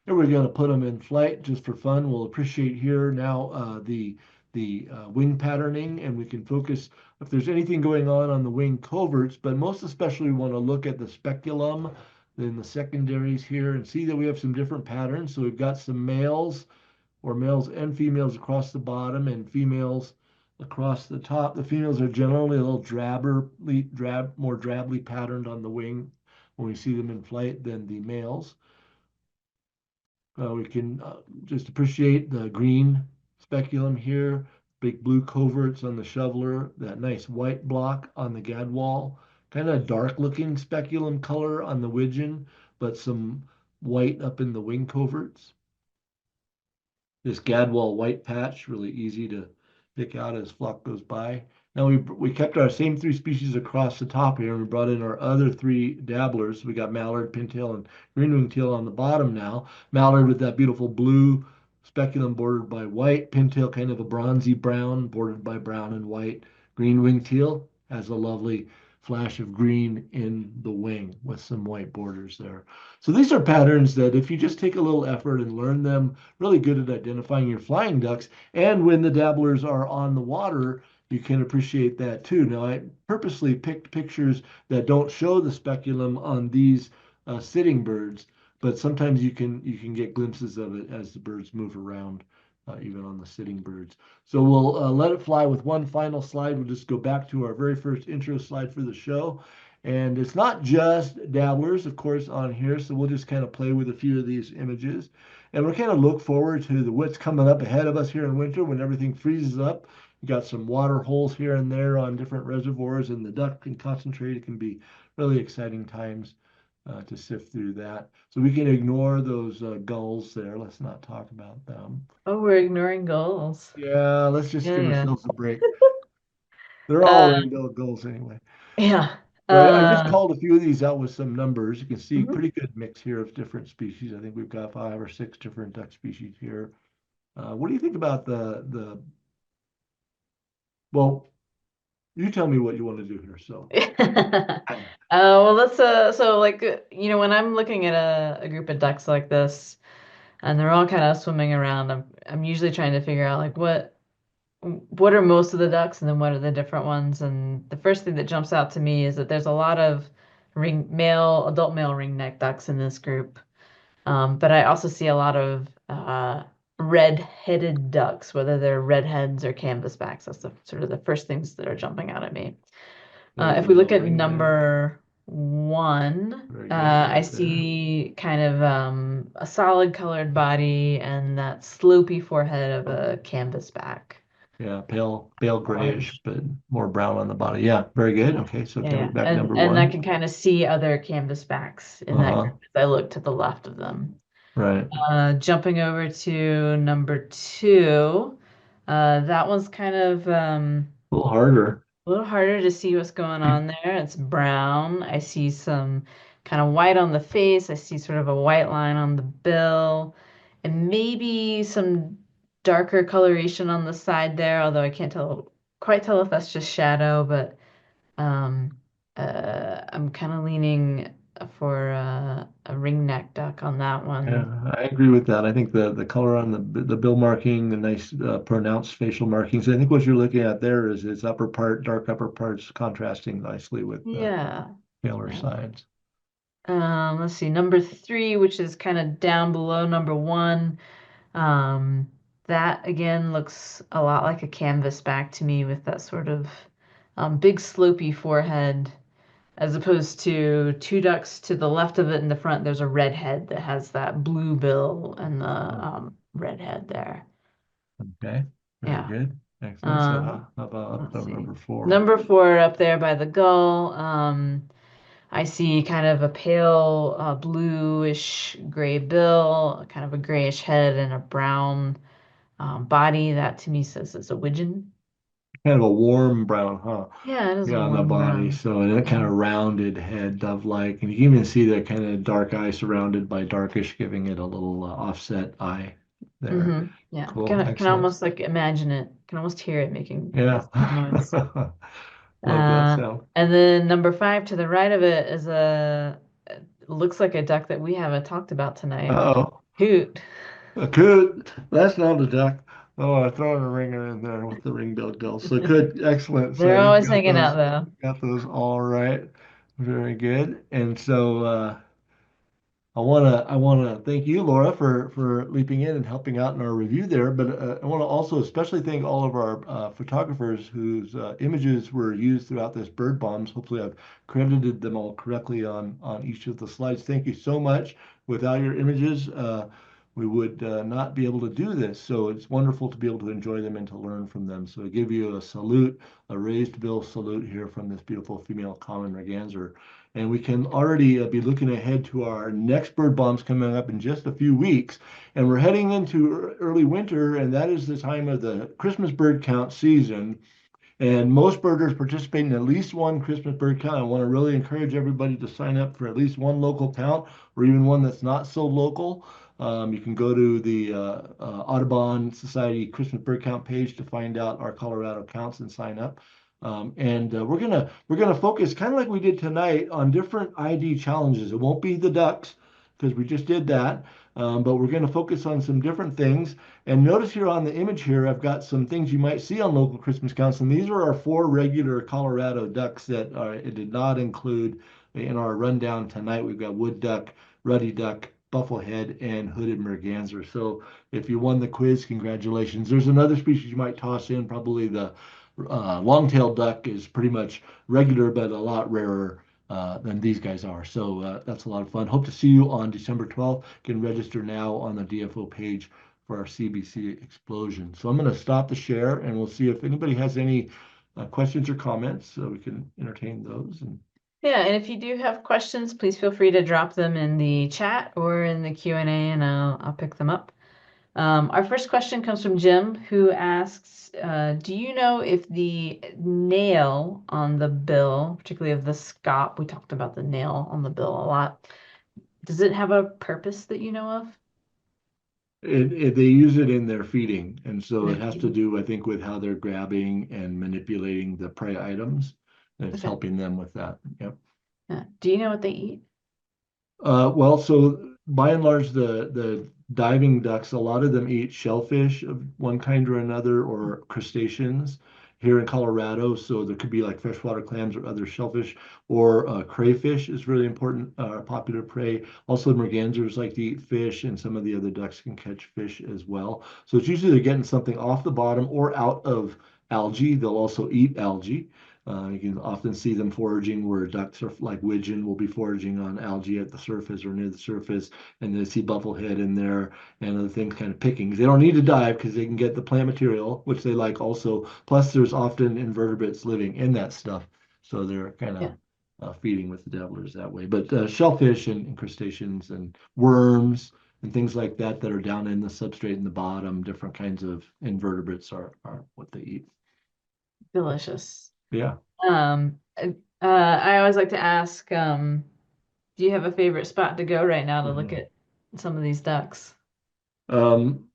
[SPEAKER 1] Here we're going to put them in flight just for fun. We'll appreciate here now the wing patterning, and we can focus if there's anything going on the wing coverts, but most especially we want to look at the speculum in the secondaries here and see that we have some different patterns. So we've got some males or males and females across the bottom and females across the top. The females are generally a little more drably patterned on the wing when we see them in flight than the males. We can just appreciate the green speculum here, big blue coverts on the shoveler, that nice white block on the gadwall, kind of dark looking speculum color on the widgeon, but some white up in the wing coverts. This gadwall white patch, really easy to pick out as flock goes by. Now we kept our same three species across the top here, and we brought in our other three dabblers. We got mallard, pintail, and green-winged teal on the bottom now. Mallard with that beautiful blue speculum bordered by white. Pintail kind of a bronzy brown bordered by brown and white. Green-winged teal has a lovely flash of green in the wing with some white borders there. So these are patterns that if you just take a little effort and learn them, really good at identifying your flying ducks. And when the dabblers are on the water, you can appreciate that too. Now, I purposely picked pictures that don't show the speculum on these sitting birds, but sometimes you can get glimpses of it as the birds move around, even on the sitting birds. So we'll let it fly with one final slide. We'll just go back to our very first intro slide for the show. And it's not just dabblers, of course, on here. So we'll just kind of play with a few of these images. And we're kind of look forward to what's coming up ahead of us here in winter when everything freezes up. We got some water holes here and there on different reservoirs, and the duck can concentrate. It can be really exciting times to sift through that. So we can ignore those gulls there. Let's not talk about them.
[SPEAKER 2] Oh, we're ignoring gulls.
[SPEAKER 1] Yeah, let's just
[SPEAKER 2] Yeah,
[SPEAKER 1] give
[SPEAKER 2] yeah.
[SPEAKER 1] ourselves a break. They're all
[SPEAKER 2] Uh,
[SPEAKER 1] rainbow gulls anyway.
[SPEAKER 2] yeah.
[SPEAKER 1] So I just called a few of these out with some numbers. You can see
[SPEAKER 2] Mhm.
[SPEAKER 1] pretty good mix here of different species. I think we've got 5 or 6 different duck species here. What do you think about well, you tell me what you want to do here. So,
[SPEAKER 2] Well, let's so like when I'm looking at a group of ducks like this, and they're all kind of swimming around, I'm usually trying to figure out like what are most of the ducks, and then what are the different ones. And the first thing that jumps out to me is that there's a lot of adult male ringneck ducks in this group. But I also see a lot of red-headed ducks, whether they're redheads or canvasbacks. That's sort of the first things that are jumping out at me.
[SPEAKER 1] there's
[SPEAKER 2] If
[SPEAKER 1] a
[SPEAKER 2] we look
[SPEAKER 1] male
[SPEAKER 2] at
[SPEAKER 1] ringneck.
[SPEAKER 2] number one,
[SPEAKER 1] Very good,
[SPEAKER 2] I
[SPEAKER 1] right there.
[SPEAKER 2] see kind of a solid colored body and that slopey forehead of a canvasback.
[SPEAKER 1] Yeah, pale grayish,
[SPEAKER 2] Orange.
[SPEAKER 1] but more brown on the body. Yeah, very good. Okay, so
[SPEAKER 2] Yeah, yeah.
[SPEAKER 1] canvasback
[SPEAKER 2] And
[SPEAKER 1] number
[SPEAKER 2] and I
[SPEAKER 1] one.
[SPEAKER 2] can kind of see other canvasbacks in that
[SPEAKER 1] Uh-huh.
[SPEAKER 2] group as I look to the left of them.
[SPEAKER 1] Right.
[SPEAKER 2] Jumping over to number two, that one's kind of
[SPEAKER 1] A little harder.
[SPEAKER 2] a little harder to see what's going on there. It's brown. I see some kind of white on the face. I see sort of a white line on the bill, and maybe some darker coloration on the side there, although I can't quite tell if that's just shadow, but um, I'm kind of leaning for a ringneck duck on that
[SPEAKER 1] Yeah,
[SPEAKER 2] one.
[SPEAKER 1] I agree with that. I think the color on the bill marking, the nice pronounced facial markings. I think what you're looking at there is its upper part, dark upper parts contrasting nicely with the
[SPEAKER 2] Yeah.
[SPEAKER 1] paler
[SPEAKER 2] Yeah.
[SPEAKER 1] sides.
[SPEAKER 2] Let's see, number three, which is kind of down below number one. Um, that again looks a lot like a canvas back to me with that sort of big slopey forehead, as opposed to two ducks to the left of it in the front. There's a red head that has that blue bill and the red head there.
[SPEAKER 1] Okay, very
[SPEAKER 2] Yeah.
[SPEAKER 1] good. Excellent. So
[SPEAKER 2] Uh,
[SPEAKER 1] how about up
[SPEAKER 2] let's
[SPEAKER 1] to
[SPEAKER 2] see.
[SPEAKER 1] number 4?
[SPEAKER 2] Number four up there by the gull. I see kind of a pale bluish gray bill, kind of a grayish head, and a brown body. That to me says it's a widgeon.
[SPEAKER 1] Kind of a warm brown, huh?
[SPEAKER 2] Yeah, it is a
[SPEAKER 1] Yeah, on the
[SPEAKER 2] warm
[SPEAKER 1] body.
[SPEAKER 2] brown.
[SPEAKER 1] So and that kind
[SPEAKER 2] Yeah.
[SPEAKER 1] of rounded head, dove-like, and you can even see the kind of dark eye surrounded by darkish, giving it a little offset eye there.
[SPEAKER 2] Yeah.
[SPEAKER 1] Cool,
[SPEAKER 2] Can
[SPEAKER 1] excellent.
[SPEAKER 2] almost like imagine it. Can almost hear it
[SPEAKER 1] Yeah,
[SPEAKER 2] making noise.
[SPEAKER 1] love that
[SPEAKER 2] Uh,
[SPEAKER 1] sound.
[SPEAKER 2] and then number five to the right of it is it looks like a duck that we haven't talked about tonight.
[SPEAKER 1] Uh-oh,
[SPEAKER 2] Hoot.
[SPEAKER 1] a coot. That's not a duck. Oh, I throw a ringer in there with the ring-billed gull. So good, excellent. So
[SPEAKER 2] They're
[SPEAKER 1] you've
[SPEAKER 2] always hanging out
[SPEAKER 1] got those all right. Very good. And so I wanna thank you, Laura, for leaping in and helping out in our review there. But I want to also especially thank all of our photographers whose images were used throughout this bird bombs. Hopefully, I've credited them all correctly on each of the slides. Thank you so much. Without your images, we would not be able to do this. So it's wonderful to be able to enjoy them and to learn from them. So I give you a salute, a raised bill salute here from this beautiful female common merganser. And we can already be looking ahead to our next bird bombs coming up in just a few weeks. And we're heading into early winter, and that is the time of the Christmas bird count season. And most birders participate in at least one Christmas bird count. I want to really encourage everybody to sign up for at least one local count or even one that's not so local. You can go to the Audubon Society Christmas bird count page to find out our Colorado counts and sign up. And we're gonna focus kind of like we did tonight on different ID challenges. It won't be the ducks because we just did that, but we're going to focus on some different things. And notice here on the image here, I've got some things you might see on local Christmas counts. And these are our 4 regular Colorado ducks that it did not include in our rundown tonight. We've got wood duck, ruddy duck, bufflehead, and hooded merganser. So if you won the quiz, congratulations. There's another species you might toss in, probably the long-tailed duck is pretty much regular, but a lot rarer than these guys are. So that's a lot of fun. Hope to see you on December 12th. You can register now on the DFO page for our CBC explosion. So I'm going to stop the share and we'll see if anybody has any questions or comments so we can entertain those. And
[SPEAKER 2] Yeah, and if you do have questions, please feel free to drop them in the chat or in the Q&A and I'll pick them up. Our first question comes from Jim, who asks, do you know if the nail on the bill, particularly of the scop, we talked about the nail on the bill a lot, does it have a purpose that you know of?
[SPEAKER 1] they use it in their feeding. And so
[SPEAKER 2] They're
[SPEAKER 1] it has to
[SPEAKER 2] feeding.
[SPEAKER 1] do, I think, with how they're grabbing and manipulating the prey items. And it's
[SPEAKER 2] Okay.
[SPEAKER 1] helping them with that. Yep.
[SPEAKER 2] Yeah. Do you know what they eat?
[SPEAKER 1] Well, so by and large, the diving ducks, a lot of them eat shellfish of one kind or another, or crustaceans here in Colorado. So there could be like freshwater clams or other shellfish, or crayfish is really important, popular prey. Also, mergansers like to eat fish, and some of the other ducks can catch fish as well. So it's usually they're getting something off the bottom or out of algae. They'll also eat algae. You can often see them foraging where ducks are like widgeon will be foraging on algae at the surface or near the surface, and they see bufflehead in there and other things kind of picking. They don't need to dive because they can get the plant material, which they like also. Plus, there's often invertebrates living in that stuff, so they're kind of
[SPEAKER 2] Yeah.
[SPEAKER 1] feeding with the dabblers that way. But shellfish and crustaceans and worms and things like that that are down in the substrate in the bottom, different kinds of invertebrates are what they eat.
[SPEAKER 2] Delicious.
[SPEAKER 1] Yeah.
[SPEAKER 2] I always like to ask, do you have a favorite spot to go right now to look
[SPEAKER 1] Mhm.
[SPEAKER 2] at some of these ducks?
[SPEAKER 1] Um,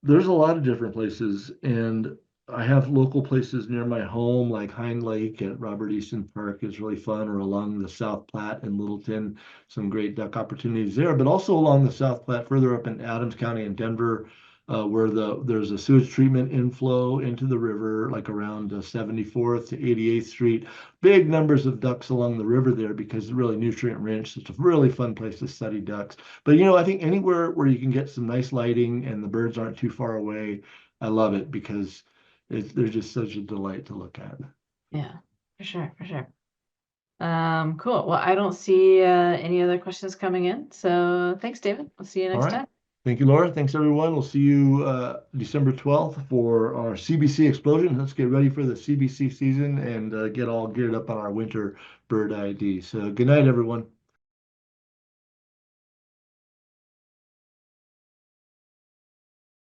[SPEAKER 1] there's a lot of different places, and I have local places near my home, like Hind Lake at Robert Easton Park is really fun, or along the South Platte in Littleton, some great duck opportunities there, but also along the South Platte, further up in Adams County in Denver. where there's a sewage treatment inflow into the river, like around 74th to 88th Street. Big numbers of ducks along the river there because it's really nutrient rich. It's a really fun place to study ducks. But I think anywhere where you can get some nice lighting and the birds aren't too far away, I love it because they're just such a delight to look at.
[SPEAKER 2] Yeah, for sure, for sure. Cool. Well, I don't see any other questions coming in. So thanks, David. We'll see you
[SPEAKER 1] All
[SPEAKER 2] next
[SPEAKER 1] right.
[SPEAKER 2] time.
[SPEAKER 1] Thank you, Laura. Thanks, everyone. We'll see you December 12th for our CBC explosion. Let's get ready for the CBC season and get all geared up on our winter bird ID. So good night, everyone.